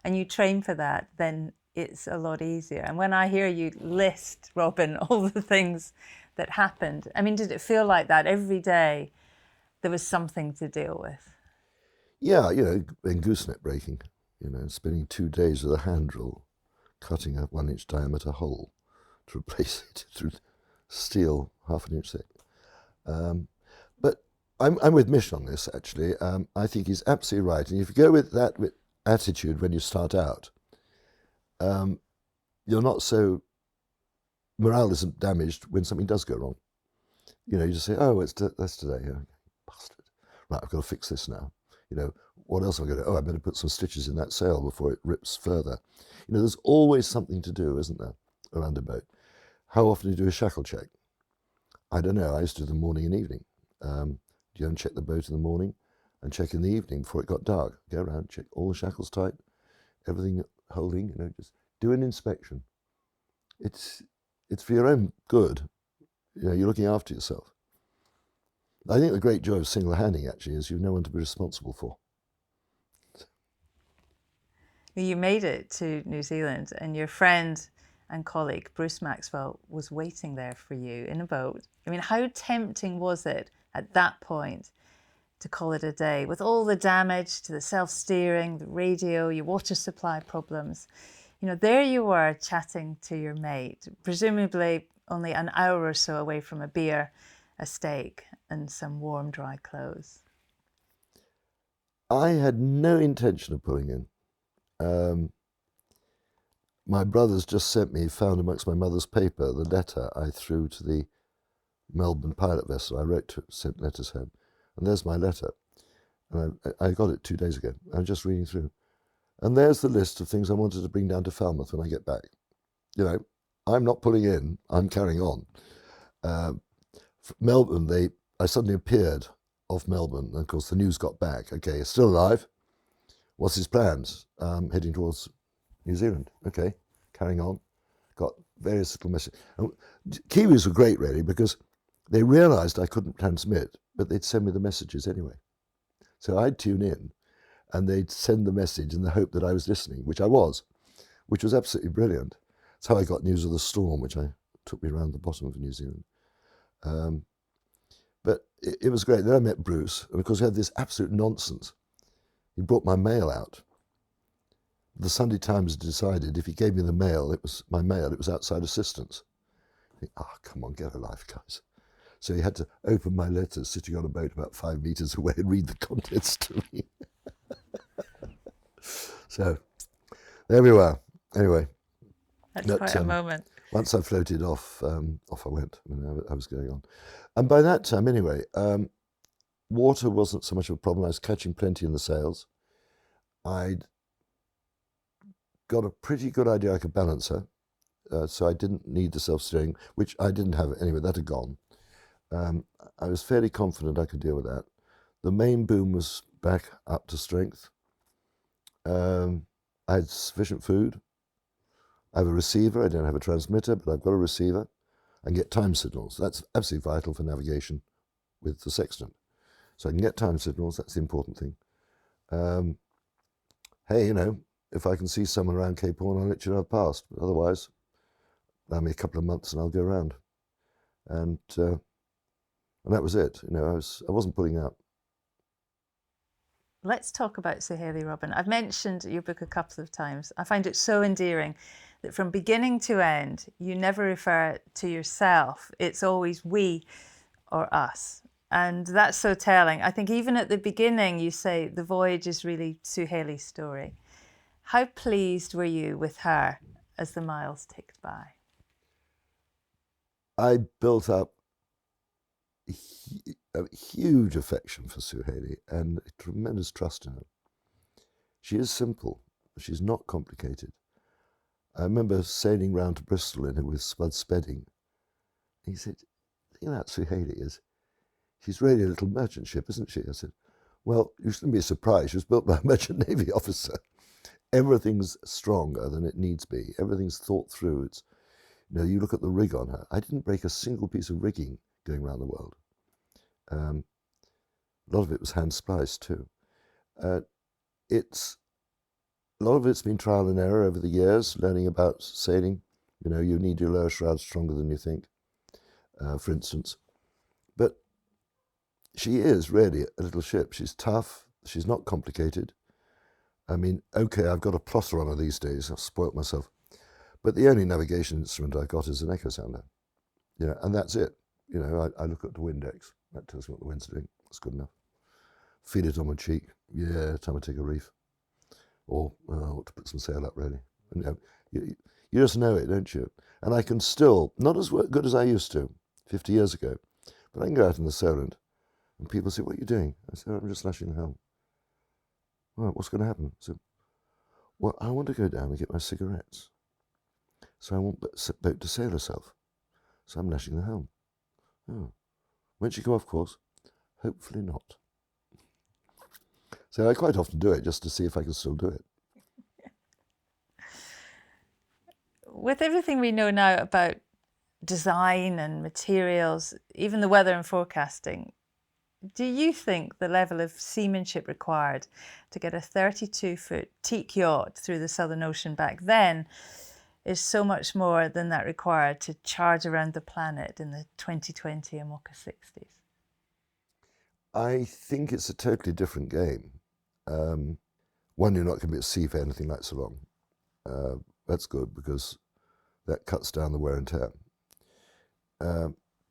and you train for that, then it's a lot easier. And when I hear you list, Robin, all the things that happened, did it feel like that every day there was something to deal with? Yeah, and gooseneck breaking, spending 2 days with a hand drill, cutting a 1-inch diameter hole to replace it through steel 1/2 inch thick. But I'm with Mish on this, actually. I think he's absolutely right. And if you go with that attitude when you start out, you're not so, morale isn't damaged when something does go wrong. You just say, oh, that's today. Bastard. Right, I've got to fix this now. What else am I going to do? Oh, I better put some stitches in that sail before it rips further. There's always something to do, isn't there, around a boat? How often do you do a shackle check? I don't know. I used to do them morning and evening. You go and check the boat in the morning and check in the evening before it got dark. Go around, check all the shackles tight, everything holding, just do an inspection. It's for your own good. You're looking after yourself. I think the great joy of single handing actually is you've no one to be responsible for. You made it to New Zealand, and your friend and colleague Bruce Maxwell was waiting there for you in a boat. How tempting was it at that point to call it a day with all the damage to the self-steering, the radio, your water supply problems? There you were chatting to your mate, presumably only an hour or so away from a beer, a steak, and some warm, dry clothes. I had no intention of pulling in. My brothers just found amongst my mother's paper, the letter I threw to the Melbourne pilot vessel. I sent letters home, and there's my letter. And I got it 2 days ago. I'm just reading through. And there's the list of things I wanted to bring down to Falmouth when I get back. You know, I'm not pulling in, I'm carrying on. Melbourne, I suddenly appeared off Melbourne, and of course the news got back. Okay, he's still alive. What's his plans? Heading towards New Zealand. Okay, carrying on. Got various little messages. Kiwis were great, really, because they realised I couldn't transmit, but they'd send me the messages anyway. So I'd tune in, and they'd send the message in the hope that I was listening, which I was, which was absolutely brilliant. That's how I got news of the storm, which took me around the bottom of New Zealand. But it was great. Then I met Bruce, and of course we had this absolute nonsense. He brought my mail out. The Sunday Times decided if he gave me the mail, it was my mail, it was outside assistance. I think, come on, get a life, guys. So he had to open my letters sitting on a boat about 5 meters away and read the contents to me. So there we were. Anyway. That's quite a moment. Once I floated off, off I went. I was going on. And by that time, anyway, water wasn't so much of a problem. I was catching plenty in the sails. I'd got a pretty good idea I could balance her, so I didn't need the self-steering, which I didn't have anyway. That had gone. I was fairly confident I could deal with that. The main boom was back up to strength. I had sufficient food. I have a receiver. I don't have a transmitter, but I've got a receiver. I can get time signals. That's absolutely vital for navigation with the sextant. So I can get time signals. That's the important thing. Hey, you know, if I can see someone around Cape Horn, I'll let you know I've passed. But otherwise, allow me a couple of months and I'll go around. And that was it. You know, I wasn't pulling out. Let's talk about Suhaili, Robin. I've mentioned your book a couple of times. I find it so endearing that from beginning to end, you never refer to yourself. It's always we or us. And that's so telling. I think even at the beginning, you say the voyage is really Suhaili's story. How pleased were you with her as the miles ticked by? I built up a huge affection for Suhaili and a tremendous trust in her. She is simple. She's not complicated. I remember sailing round to Bristol in her with Spud Spedding. He said, "The thing about Suhaili is she's really a little merchant ship, isn't she?" I said, "Well, you shouldn't be surprised. She was built by a merchant navy officer. Everything's stronger than it needs be. Everything's thought through. It's, you know, you look at the rig on her. I didn't break a single piece of rigging going around the world. A lot of it was hand spliced too. A lot of it's been trial and error over the years, learning about sailing. You know, you need your lower shroud stronger than you think, for instance. But she is really a little ship. She's tough. She's not complicated. I mean, okay, I've got a plotter on her these days. I've spoilt myself. But the only navigation instrument I've got is an echo sounder. You know, and that's it. You know, I look at the Windex. That tells me what the wind's doing. That's good enough. Feel it on my cheek. Yeah, time to take a reef. Or I ought to put some sail up, really. And, you know, you just know it, don't you? And I can still, not as good as I used to 50 years ago, but I can go out in the Solent and people say, "What are you doing?" I say, "Oh, I'm just lashing the helm." "Well, what's going to happen?" I said, "Well, I want to go down and get my cigarettes. So I want the boat to sail herself. So I'm lashing the helm." "Oh, won't she go off course?" "Hopefully not." So I quite often do it just to see if I can still do it. With everything we know now about design and materials, even the weather and forecasting, do you think the level of seamanship required to get a 32-foot teak yacht through the Southern Ocean back then is so much more than that required to charge around the planet in the 2020 Imoca 60s? I think it's a totally different game. One, you're not going to be at sea for anything like so long. That's good because that cuts down the wear and tear.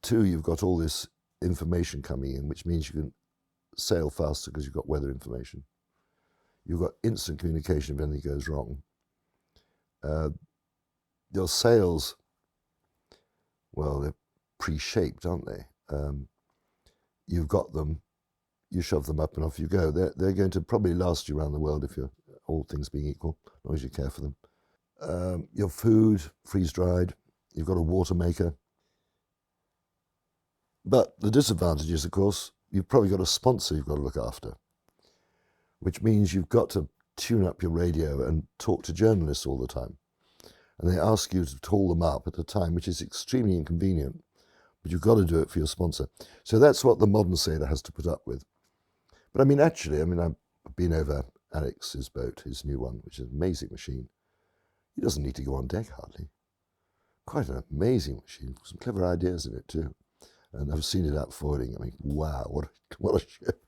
Two, you've got all this information coming in, which means you can sail faster because you've got weather information. You've got instant communication if anything goes wrong. Your sails, well, they're pre-shaped, aren't they? You've got them you shove them up and off you go. They're going to probably last you around the world if you're, all things being equal, as long as you care for them. Your food, freeze-dried. You've got a water maker. But the disadvantage is, of course, you've probably got a sponsor you've got to look after, which means you've got to tune up your radio and talk to journalists all the time. And they ask you to call them up at a time which is extremely inconvenient, but you've got to do it for your sponsor. So that's what the modern sailor has to put up with. But I mean, actually, I've been over Alex's boat, his new one, which is an amazing machine. He doesn't need to go on deck hardly. Quite an amazing machine. Some clever ideas in it too. And I've seen it out forwarding. I mean, wow, what a ship.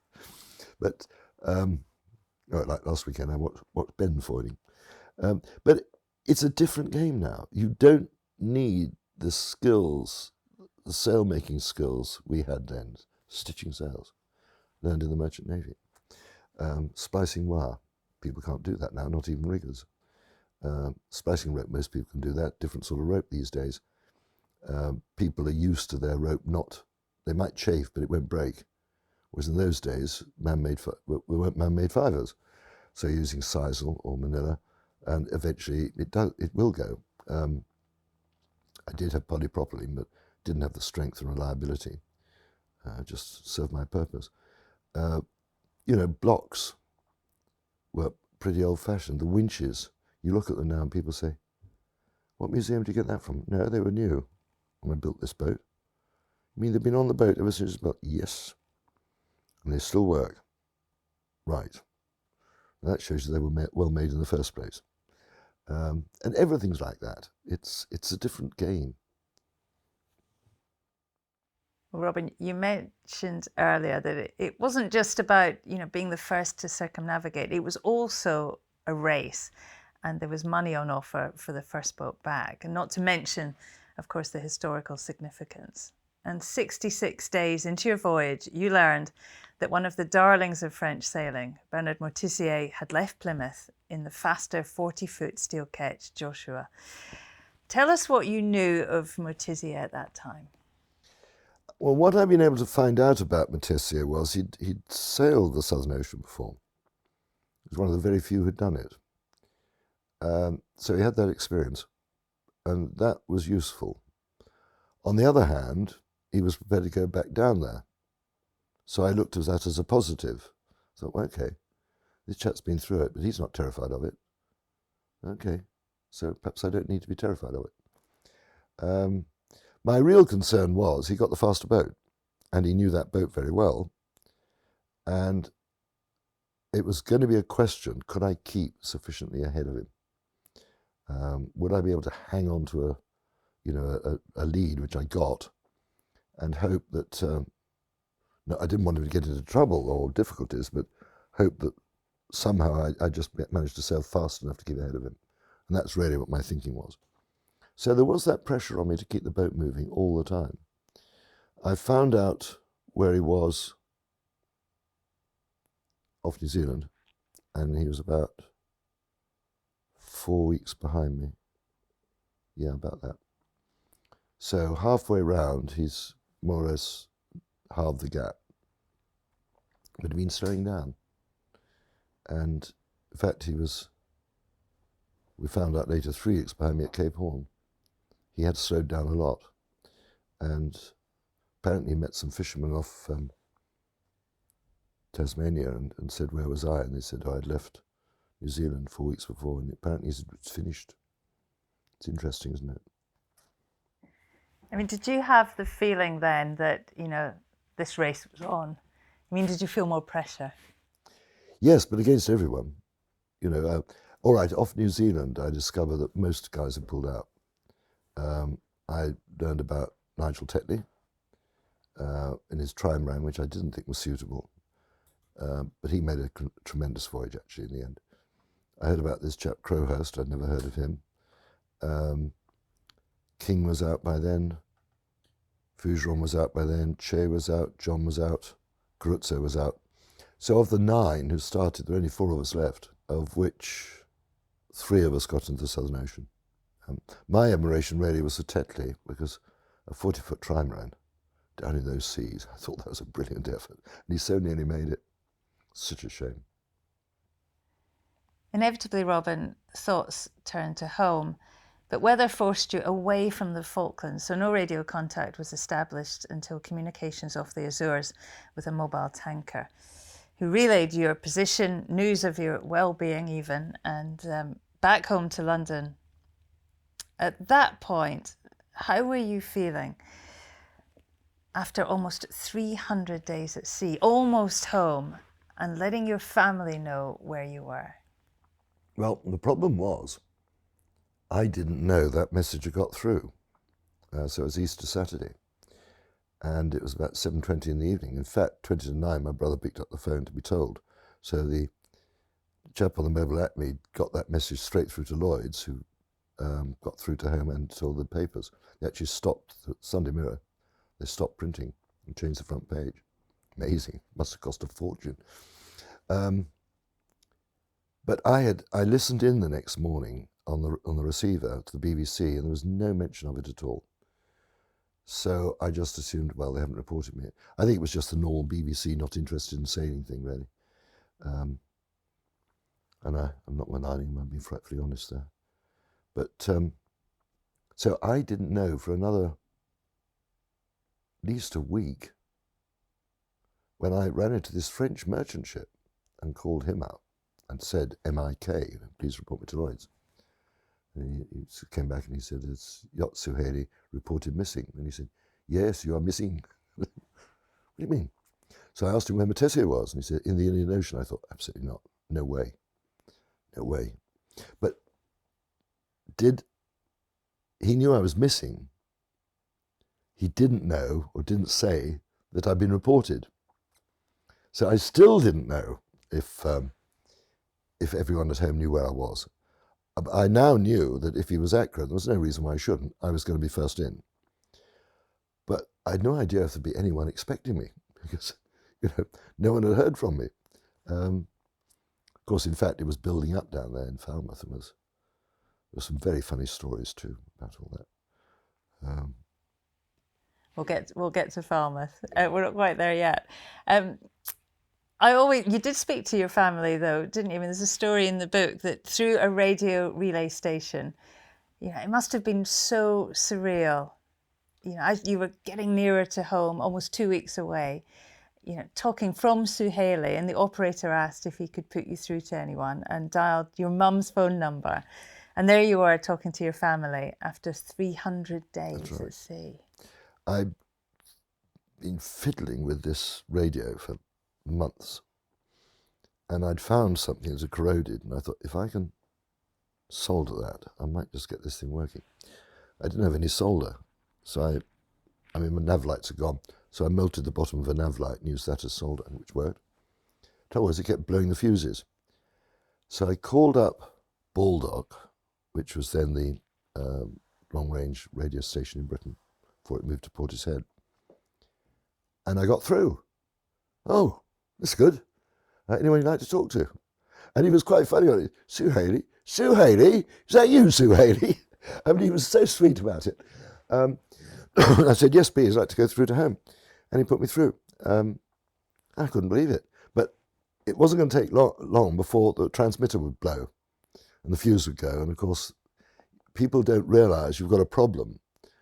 But, like last weekend, I watched Ben forwarding. But it's a different game now. You don't need the skills, the sail-making skills we had then, stitching sails, learned in the Merchant Navy. Splicing wire, people can't do that now, not even riggers. Splicing rope, most people can do that, different sort of rope these days. People are used to their rope they might chafe, but it won't break. Whereas in those days, there weren't man-made fibers. So using sisal or manila, and eventually it will go. I did have polypropylene, but didn't have the strength and reliability. Just served my purpose. Blocks were pretty old-fashioned. The winches, you look at them now and people say, what museum did you get that from? No, they were new when I built this boat. You mean they've been on the boat ever since it's built? Yes. And they still work. Right. That shows you they were well made in the first place. And everything's like that. It's a different game. Well, Robin, you mentioned earlier that it wasn't just about, being the first to circumnavigate. It was also a race, and there was money on offer for the first boat back, and not to mention, of course, the historical significance. And 66 days into your voyage, you learned that one of the darlings of French sailing, Bernard Moitessier, had left Plymouth in the faster 40-foot steel ketch Joshua. Tell us what you knew of Moitessier at that time. Well, what I've been able to find out about Moitessier was he'd sailed the Southern Ocean before. He was one of the very few who'd done it. So he had that experience, and that was useful. On the other hand, he was prepared to go back down there. So I looked at that as a positive. I thought, well, okay, this chap's been through it, but he's not terrified of it. Okay, so perhaps I don't need to be terrified of it. My real concern was he got the faster boat, and he knew that boat very well. And it was going to be a question, could I keep sufficiently ahead of him? Would I be able to hang on to a lead, which I got, and hope that, no, I didn't want him to get into trouble or difficulties, but hope that somehow I just managed to sail fast enough to keep ahead of him. And that's really what my thinking was. So there was that pressure on me to keep the boat moving all the time. I found out where he was off New Zealand, and he was about 4 weeks behind me. Yeah, about that. So halfway round, he's more or less halved the gap. But he'd been slowing down. And in fact, we found out later, 3 weeks behind me at Cape Horn. He had slowed down a lot. And apparently he met some fishermen off Tasmania and said, where was I? And they said, I'd left New Zealand 4 weeks before, and apparently it's finished. It's interesting, isn't it? I mean, did you have the feeling then that, this race was on? I mean, did you feel more pressure? Yes, but against everyone. All right, off New Zealand, I discovered that most guys had pulled out. I learned about Nigel Tetley in his trimaran, which I didn't think was suitable. But he made a tremendous voyage, actually, in the end. I heard about this chap, Crowhurst. I'd never heard of him. King was out by then. Fougeron was out by then. Che was out. John was out. Caruzzo was out. So of the 9 who started, there were only 4 of us left, of which 3 of us got into the Southern Ocean. My admiration really was for Tetley, because a 40-foot trimaran down in those seas. I thought that was a brilliant effort. And he so nearly made it. Such a shame. Inevitably, Robin, thoughts turned to home, but weather forced you away from the Falklands, so no radio contact was established until communications off the Azores with a mobile tanker, who relayed your position, news of your well-being even, and back home to London. At that point, how were you feeling after almost 300 days at sea, almost home, and letting your family know where you were? Well, the problem was, I didn't know that message had got through. So it was Easter Saturday. And it was about 7:20 in the evening. In fact, 20 to 9, my brother picked up the phone to be told. So the chap on the mobile at me got that message straight through to Lloyd's, who got through to home and told the papers. They actually stopped the Sunday Mirror. They stopped printing and changed the front page. Amazing. Must have cost a fortune. But I listened in the next morning on the receiver to the BBC, and there was no mention of it at all. So I just assumed, well, they haven't reported me. I think it was just the normal BBC not interested in saying anything, really. And I'm not maligning, I'm being frightfully honest there. But so I didn't know for another at least a week when I ran into this French merchant ship and called him up and said, MIK, please report me to Lloyd's. And he came back and he said, it's Yacht Suhaili reported missing. And he said, yes, you are missing. What do you mean? So I asked him where Matessia was, and he said, in the Indian Ocean. I thought, absolutely not. No way. No way. But he knew I was missing. He didn't know or didn't say that I'd been reported. So I still didn't know if everyone at home knew where I was. I now knew that if he was accurate, there was no reason why I shouldn't. I was going to be first in. But I had no idea if there'd be anyone expecting me, because no one had heard from me. Of course, in fact, it was building up down there in Falmouth, and there were some very funny stories too about all that. We'll get to Falmouth. We're not quite there yet. You did speak to your family though, didn't you? I mean, there's a story in the book that through a radio relay station, it must have been so surreal. As you were getting nearer to home, almost 2 weeks away, talking from Suhaili, and the operator asked if he could put you through to anyone and dialed your mum's phone number. And there you are talking to your family after 300 days at sea. I've been fiddling with this radio for months, and I'd found something that had corroded, and I thought, if I can solder that, I might just get this thing working. I didn't have any solder, so my nav lights are gone, so I melted the bottom of a nav light and used that as solder, which worked. Trouble was, it kept blowing the fuses. So I called up Baldock, which was then the long-range radio station in Britain before it moved to Portishead, and I got through. Oh, that's good. Anyone you'd like to talk to? And he was quite funny on it. Suhaili? Is that you, Suhaili? I mean, he was so sweet about it. I said, yes, please, I'd like to go through to home. And he put me through. I couldn't believe it. But it wasn't going to take long before the transmitter would blow and the fuse would go. And of course, people don't realise you've got a problem.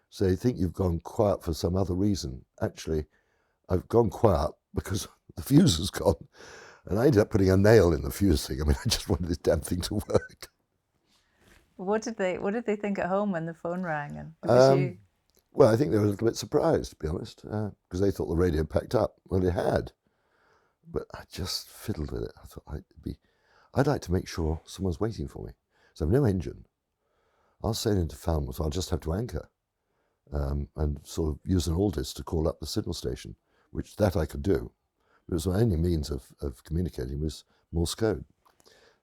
So they think you've gone quiet for some other reason. Actually, I've gone quiet because the fuse has gone. And I ended up putting a nail in the fuse thing. I mean, I just wanted this damn thing to work. What did they think at home when the phone rang? And because you... Well, I think they were a little bit surprised, to be honest, because they thought the radio packed up. Well, it had. But I just fiddled with it. I thought I'd like to make sure someone's waiting for me. So I've no engine. I'll sail into Falmouth, so I'll just have to anchor and sort of use an Aldis to call up the signal station, which that I could do. It was my only means of communicating was Morse code.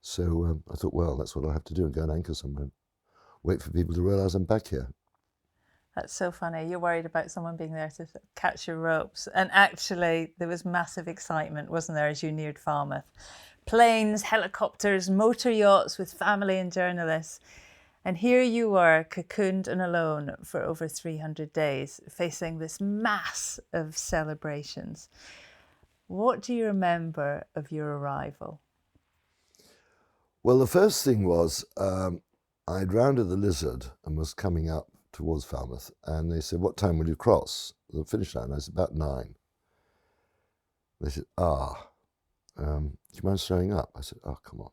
So I thought, well, that's what I'll have to do, and go and anchor somewhere and wait for people to realise I'm back here. That's so funny. You're worried about someone being there to catch your ropes. And actually, there was massive excitement, wasn't there, as you neared Falmouth? Planes, helicopters, motor yachts with family and journalists. And here you were, cocooned and alone for over 300 days, facing this mass of celebrations. What do you remember of your arrival? Well, the first thing was I'd rounded the Lizard and was coming up towards Falmouth, and they said, "What time will you cross the finish line?" I said, "About 9. They said, do you mind slowing up?" I said, "Oh, come on.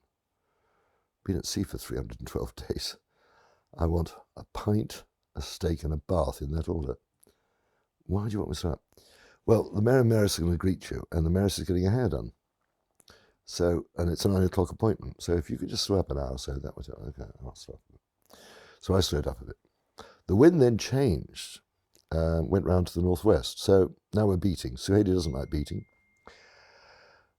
Been at sea for 312 days. I want a pint, a steak, and a bath in that order. Why do you want me to slow up?" "Well, the Mayor and Mayoress are going to greet you, and the Mayoress is getting her hair done. So, and it's a 9 o'clock appointment. So if you could just slow up an hour or so, that was it." "Okay, I'll slow up a bit." So I slowed up a bit. The wind then changed, went round to the northwest. So now we're beating. Suhaili doesn't like beating.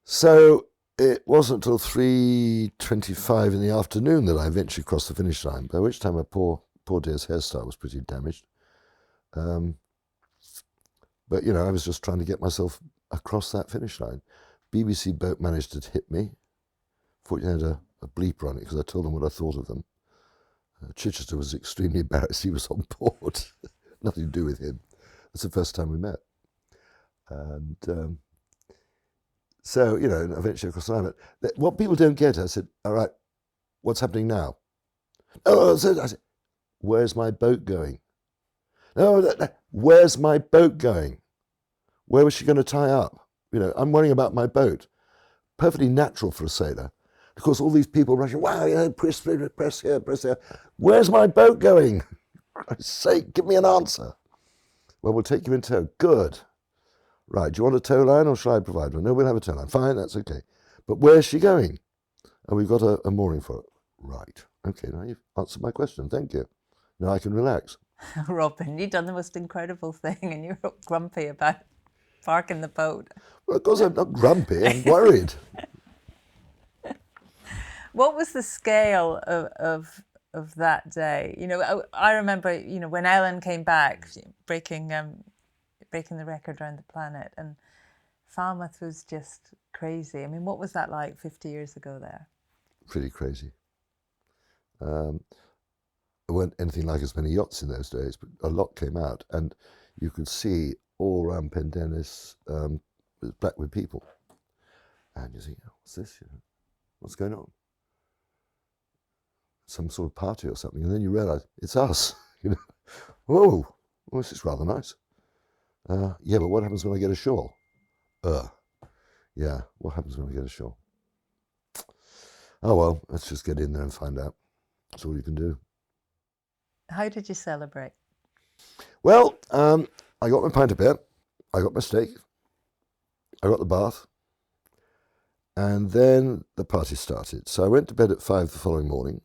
So it wasn't until 3:25 in the afternoon that I eventually crossed the finish line, by which time my poor dear's hairstyle was pretty damaged. But, you know, I was just trying to get myself across that finish line. BBC boat managed to hit me. Fortunately, I had a bleeper on it because I told them what I thought of them. Chichester was extremely embarrassed. He was on board. Nothing to do with him. It's the first time we met. And so, you know, eventually across the line. But what people don't get, I said, "All right, what's happening now?" "Oh," I said, "Where's my boat going?" "No, where's my boat going? Where was she going to tie up? You know, I'm worrying about my boat." Perfectly natural for a sailor. Of course, all these people rushing, "Wow, you know, press here, press here. Where's my boat going? For Christ's sake, give me an answer." "Well, we'll take you in tow." "Good. Right, do you want a tow line or shall I provide one?" "No, we'll have a tow line." "Fine, that's okay. But where's she going?" "Oh, we've got a mooring for it." "Right. Okay, now you've answered my question. Thank you. Now I can relax." Robin, you've done the most incredible thing and you're grumpy about parking the boat. Well, of course I'm not grumpy, I'm worried. What was the scale of that day? You know, I remember, you know, when Ellen came back, breaking the record around the planet, and Falmouth was just crazy. I mean, what was that like 50 years ago there? Pretty crazy. There weren't anything like as many yachts in those days, but a lot came out, and you could see all around Pendennis was black with people. And you think, "Oh, what's this? You know, what's going on? Some sort of party or something." And then you realise it's us. You know, "Whoa, well, this is rather nice. Yeah, but what happens when I get ashore?" Yeah, what happens when I get ashore?" "Oh well, let's just get in there and find out. That's all you can do." How did you celebrate? Well, I got my pint of beer, I got my steak, I got the bath, and then the party started. So I went to bed at 5 the following morning,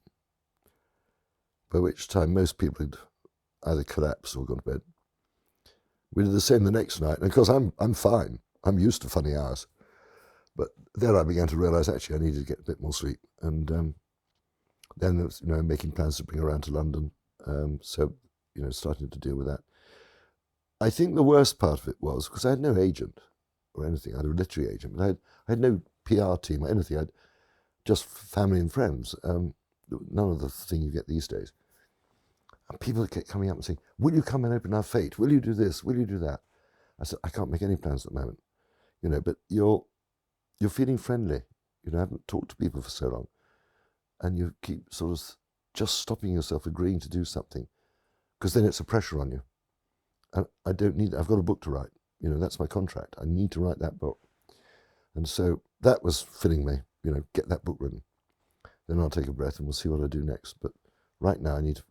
by which time most people had either collapsed or gone to bed. We did the same the next night, and of course I'm fine. I'm used to funny hours. But then I began to realise actually I needed to get a bit more sleep, and then there was, you know, making plans to bring her around to London. So, you know, starting to deal with that. I think the worst part of it was because I had no agent or anything. I had a literary agent, but I had no PR team or anything. I had just family and friends. None of the thing you get these days. And people kept coming up and saying, "Will you come and open our fate? Will you do this? Will you do that?" I said, "I can't make any plans at the moment, you know, but you're feeling friendly. You know, I haven't talked to people for so long, and you keep sort of just stopping yourself agreeing to do something, because then it's a pressure on you. And I don't need that. I've got a book to write. You know, that's my contract. I need to write that book." And so that was filling me, you know, get that book written. Then I'll take a breath and we'll see what I do next. But right now I need to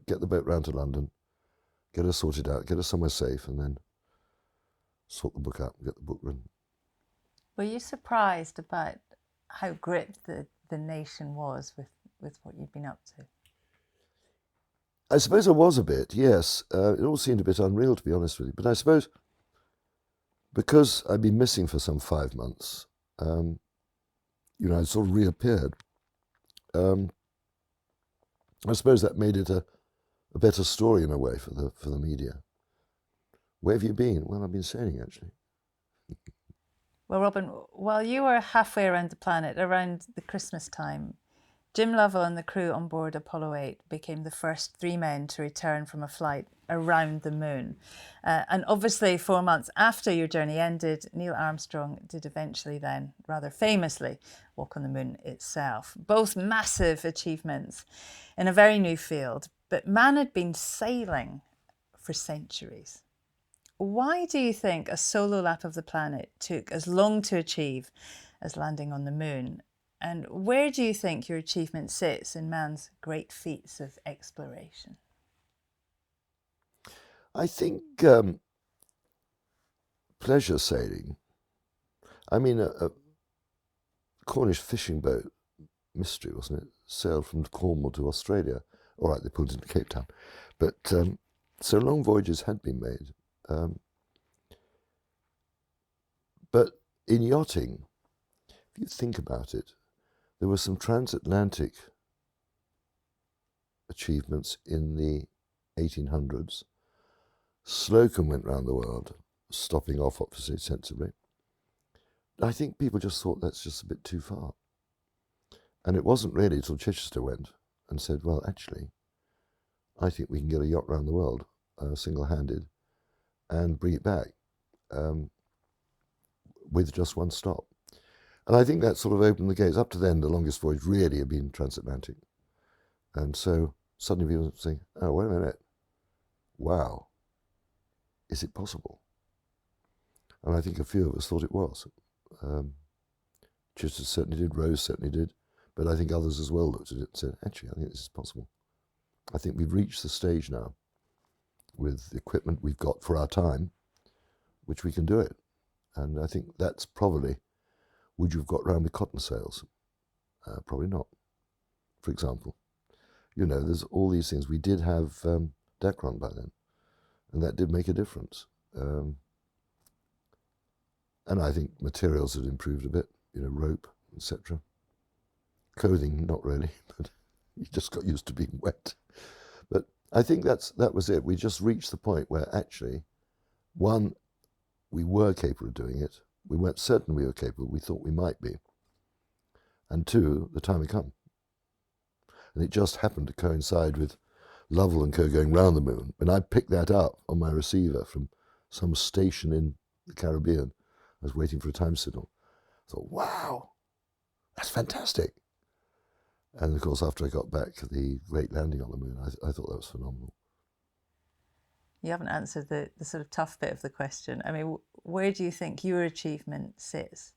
get the boat round to London, get her sorted out, get her somewhere safe, and then sort the book out and get the book written. Were you surprised about how gripped the nation was with what you'd been up to? I suppose I was a bit, yes. It all seemed a bit unreal, to be honest with you. But I suppose because I'd been missing for some 5 months, you know, I'd sort of reappeared. I suppose that made it a better story in a way for the media. "Where have you been?" "Well, I've been sailing, actually." Well, Robin, while you were halfway around the planet around the Christmas time, Jim Lovell and the crew on board Apollo 8 became the first 3 men to return from a flight around the moon. And obviously 4 months after your journey ended, Neil Armstrong did eventually then, rather famously, walk on the moon itself. Both massive achievements in a very new field, but man had been sailing for centuries. Why do you think a solo lap of the planet took as long to achieve as landing on the moon? And where do you think your achievement sits in man's great feats of exploration? I think pleasure sailing, I mean, a Cornish fishing boat, Mystery, wasn't it? Sailed from Cornwall to Australia. All right, they pulled into Cape Town. But so long voyages had been made. But in yachting, if you think about it, there were some transatlantic achievements in the 1800s. Slocum went round the world, stopping off, obviously, sensibly. I think people just thought that's just a bit too far. And it wasn't really till Chichester went and said, well, actually, I think we can get a yacht round the world, single-handed, and bring it back with just one stop. And I think that sort of opened the gates. Up to then, the longest voyage really had been transatlantic. And so suddenly people saying, oh, wait a minute, wow, is it possible? And I think a few of us thought it was. Chichester certainly did, Rose certainly did, but I think others as well looked at it and said, actually, I think this is possible. I think we've reached the stage now with the equipment we've got for our time, which we can do it. And I think that's probably, would you have got round with cotton sails? Probably not, for example. You know, there's all these things. We did have Dacron by then, and that did make a difference. And I think materials had improved a bit, you know, rope, etc. Clothing, not really, but you just got used to being wet. But I think that was it. We just reached the point where actually, one, we were capable of doing it. We weren't certain we were capable. We thought we might be. And two, the time had come. And it just happened to coincide with Lovell and Co. going round the moon. When I picked that up on my receiver from some station in the Caribbean, I was waiting for a time signal. I thought, wow, that's fantastic. And of course, after I got back, the great landing on the moon, I thought that was phenomenal. You haven't answered the sort of tough bit of the question. I mean, where do you think your achievement sits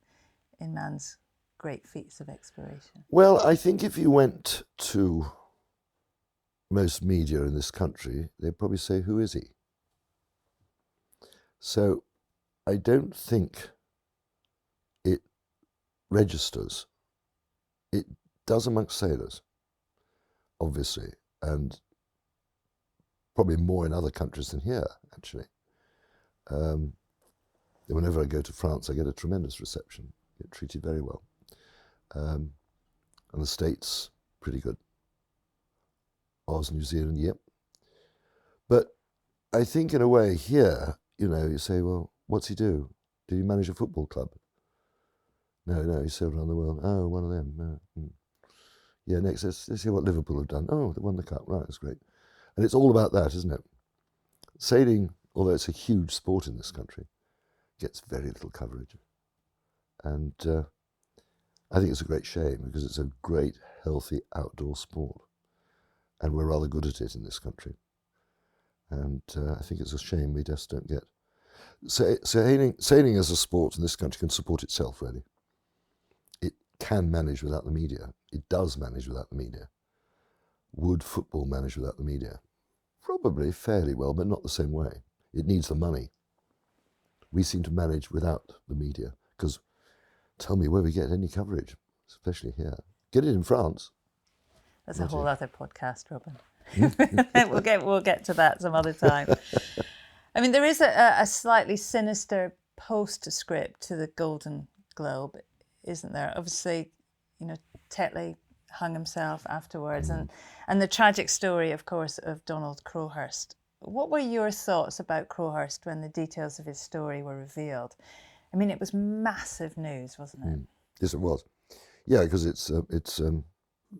in man's great feats of exploration? Well, I think if you went to most media in this country, they'd probably say, who is he? So I don't think it registers. It does amongst sailors, obviously, and probably more in other countries than here, actually. Whenever I go to France, I get a tremendous reception, get treated very well. And the States, pretty good. Oz, New Zealand, yep. But I think in a way here, you know, you say, well, what's he do? Did he manage a football club? No, he sailed around the world. Oh, one of them. Yeah, next, let's see what Liverpool have done. Oh, they won the cup. Right, that's great. And it's all about that, isn't it? Sailing, although it's a huge sport in this country, gets very little coverage. And I think it's a great shame because it's a great, healthy outdoor sport. And we're rather good at it in this country. And I think it's a shame we just don't get. Sailing as a sport in this country can support itself, really. It can manage without the media. It does manage without the media. Would football manage without the media? Probably fairly well, but not the same way. It needs the money. We seem to manage without the media, because tell me where we get any coverage, especially here. Get it in France. That's a whole other podcast, Robin. We'll get to that some other time. I mean, there is a slightly sinister postscript to the Golden Globe, isn't there? Obviously, you know, Tetley hung himself afterwards, and the tragic story, of course, of Donald Crowhurst. What were your thoughts about Crowhurst when the details of his story were revealed? I mean, it was massive news, wasn't it? Yes, it was. Yeah, because it's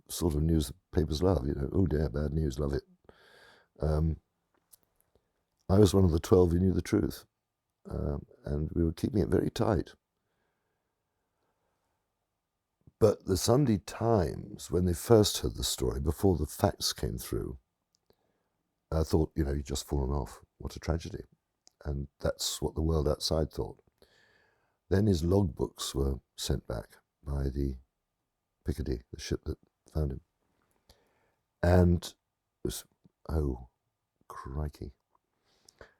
sort of news that papers love, oh dear, bad news, love it. I was one of the 12 who knew the truth, and we were keeping it very tight. But the Sunday Times, when they first heard the story, before the facts came through, thought, he'd just fallen off. What a tragedy. And that's what the world outside thought. Then his logbooks were sent back by the Picardy, the ship that found him. And it was, oh, crikey.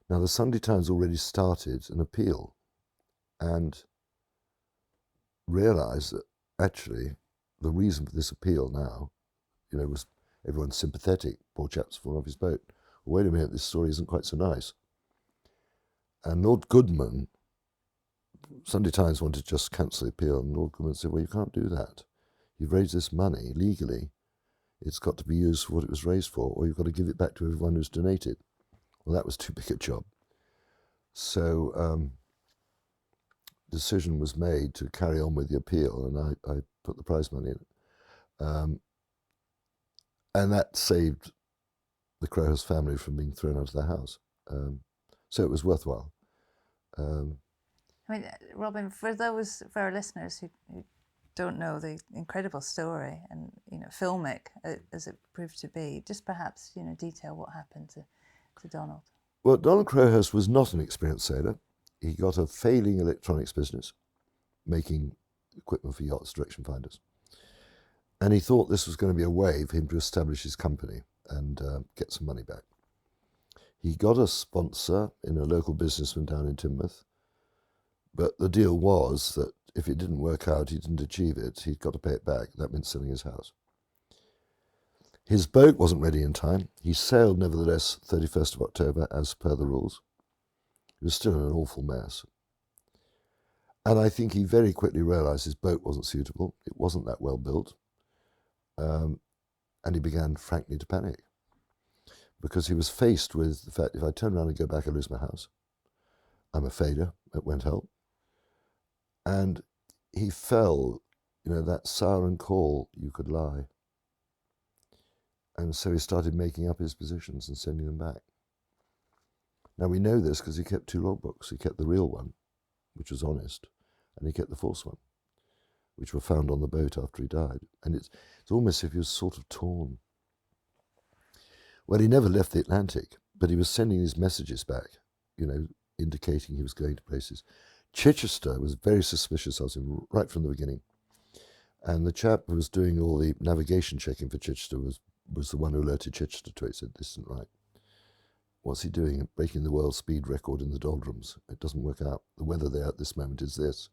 Now, the Sunday Times already started an appeal and realised that actually the reason for this appeal now, was everyone's sympathetic. Poor chap's fallen off his boat. Well, wait a minute, this story isn't quite so nice. And Lord Goodman, Sunday Times wanted to just cancel the appeal, and Lord Goodman said, well, you can't do that. You've raised this money legally. It's got to be used for what it was raised for, or you've got to give it back to everyone who's donated. Well, that was too big a job. So decision was made to carry on with the appeal, and I put the prize money in it. And that saved the Crowhurst family from being thrown out of their house. So it was worthwhile. Robin, for our listeners who don't know the incredible story and filmic as it proved to be, just perhaps detail what happened to Donald. Well, Donald Crowhurst was not an experienced sailor. He got a failing electronics business, making equipment for yachts, direction finders. And he thought this was going to be a way for him to establish his company and get some money back. He got a sponsor in a local businessman down in Teignmouth, but the deal was that if it didn't work out, he didn't achieve it, he'd got to pay it back. That meant selling his house. His boat wasn't ready in time. He sailed, nevertheless, 31st of October, as per the rules. It was still in an awful mess. And I think he very quickly realised his boat wasn't suitable. It wasn't that well built. And he began, frankly, to panic. Because he was faced with the fact, if I turn around and go back, I lose my house. I'm a failure. It won't help. And he fell, that siren call, you could lie. And so he started making up his positions and sending them back. Now we know this because he kept 2 logbooks. He kept the real one, which was honest, and he kept the false one, which were found on the boat after he died. And it's almost as if he was sort of torn. Well, he never left the Atlantic, but he was sending these messages back, indicating he was going to places. Chichester was very suspicious of him right from the beginning. And the chap who was doing all the navigation checking for Chichester was the one who alerted Chichester to it. He said, this isn't right. What's he doing? Breaking the world speed record in the doldrums. It doesn't work out. The weather there at this moment is this.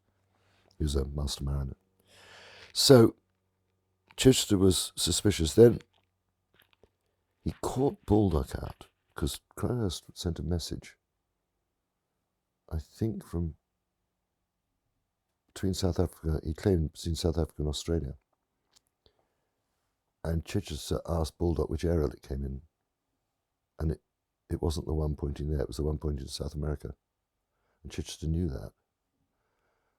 He was a master mariner. So Chichester was suspicious. Then he caught Baldock out because Crowhurst sent a message, I think from between South Africa, he claimed between South Africa and Australia. And Chichester asked Baldock which aerial it came in. And it wasn't the one pointing there, it was the one pointing to South America. And Chichester knew that.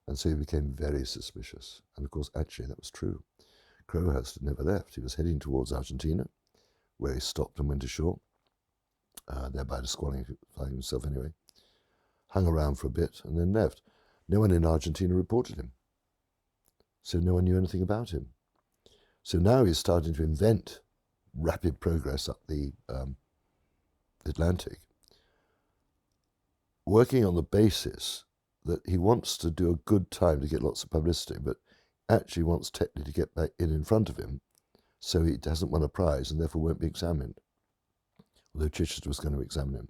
And so he became very suspicious. And of course, actually, that was true. Crowhurst had never left. He was heading towards Argentina, where he stopped and went ashore, thereby disqualifying himself anyway. Hung around for a bit and then left. No one in Argentina reported him. So no one knew anything about him. So now he's starting to invent rapid progress up the Atlantic, working on the basis that he wants to do a good time to get lots of publicity, but actually wants Tetley to get back in front of him so he hasn't won a prize and therefore won't be examined, although Chichester was going to examine him.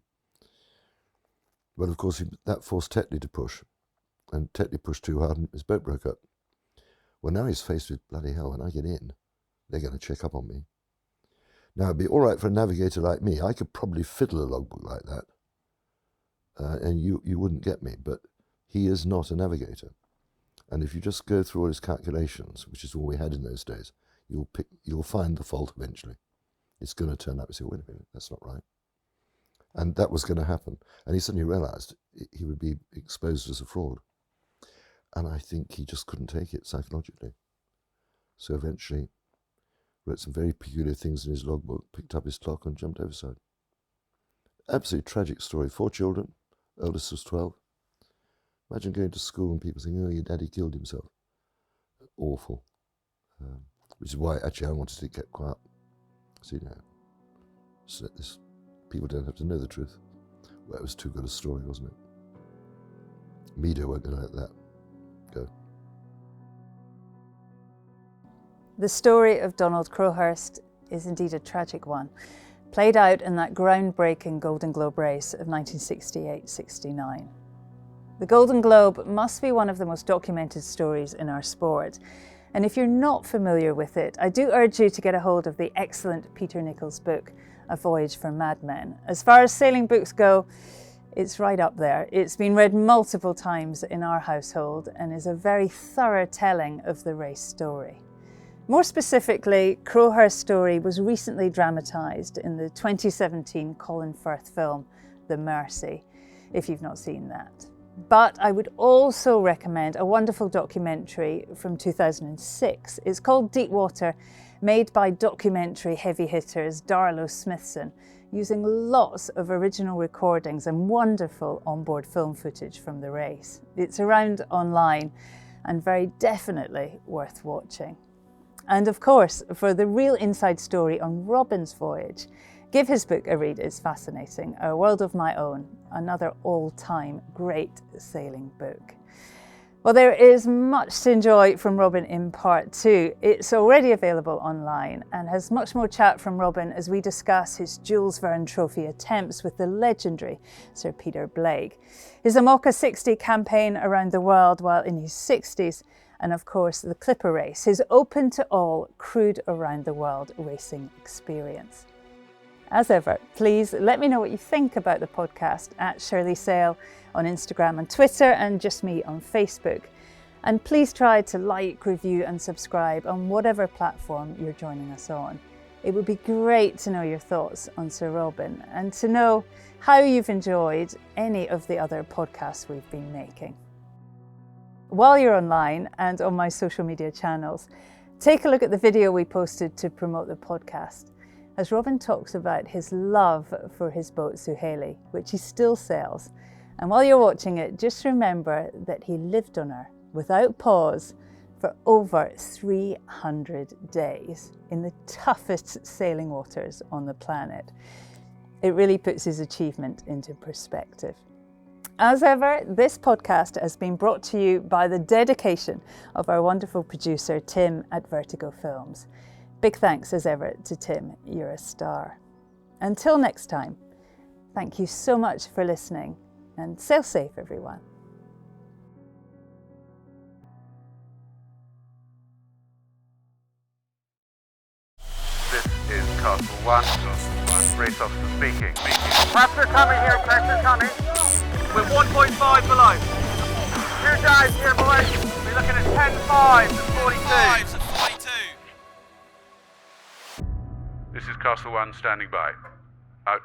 Well, of course, that forced Tetley to push, and Tetley pushed too hard and his boat broke up. Well, now he's faced with, bloody hell, when I get in, they're going to check up on me. Now, it'd be all right for a navigator like me. I could probably fiddle a logbook like that, and you wouldn't get me, but he is not a navigator. And if you just go through all his calculations, which is all we had in those days, you'll find the fault eventually. It's going to turn up and say, wait a minute, that's not right. And that was going to happen. And he suddenly realised he would be exposed as a fraud. And I think he just couldn't take it psychologically. So eventually wrote some very peculiar things in his logbook, picked up his clock and jumped overside. Absolutely tragic story. 4 children, eldest was 12. Imagine going to school and people saying, oh, your daddy killed himself. Awful. Which is why actually I wanted to get quiet. So, so that people don't have to know the truth. Well, it was too good a story, wasn't it? Media weren't going to let that go. The story of Donald Crowhurst is indeed a tragic one, played out in that groundbreaking Golden Globe race of 1968-69. The Golden Globe must be one of the most documented stories in our sport, and if you're not familiar with it, I do urge you to get a hold of the excellent Peter Nicholls' book, A Voyage for Madmen. As far as sailing books go, it's right up there. It's been read multiple times in our household and is a very thorough telling of the race story. More specifically, Crowhurst's story was recently dramatised in the 2017 Colin Firth film, The Mercy, if you've not seen that. But I would also recommend a wonderful documentary from 2006. It's called Deep Water, made by documentary heavy hitters Darlow Smithson, using lots of original recordings and wonderful onboard film footage from the race. It's around online and very definitely worth watching. And of course, for the real inside story on Robin's voyage, give his book a read. It's fascinating. A World of My Own, another all-time great sailing book. Well, there is much to enjoy from Robin in part 2. It's already available online and has much more chat from Robin as we discuss his Jules Verne Trophy attempts with the legendary Sir Peter Blake, his Amoca 60 campaign around the world while in his 60s, and of course the Clipper race, his open to all crude around the world racing experience. As ever, please let me know what you think about the podcast at Shirley Sail on Instagram and Twitter, and just me on Facebook. And please try to like, review and subscribe on whatever platform you're joining us on. It would be great to know your thoughts on Sir Robin and to know how you've enjoyed any of the other podcasts we've been making. While you're online and on my social media channels, take a look at the video we posted to promote the podcast, as Robin talks about his love for his boat Suhaili, which he still sails. And while you're watching it, just remember that he lived on her without pause for over 300 days in the toughest sailing waters on the planet. It really puts his achievement into perspective. As ever, this podcast has been brought to you by the dedication of our wonderful producer, Tim at Vertigo Films. Big thanks as ever to Tim, you're a star. Until next time, thank you so much for listening and sail safe, everyone. This is Castle 1. Race officer speaking. Pressure coming here, pressure coming. We're 1.5 below. 2 dives here, boys. We're looking at 10.5 to 42. This is Castle 1 standing by. Out.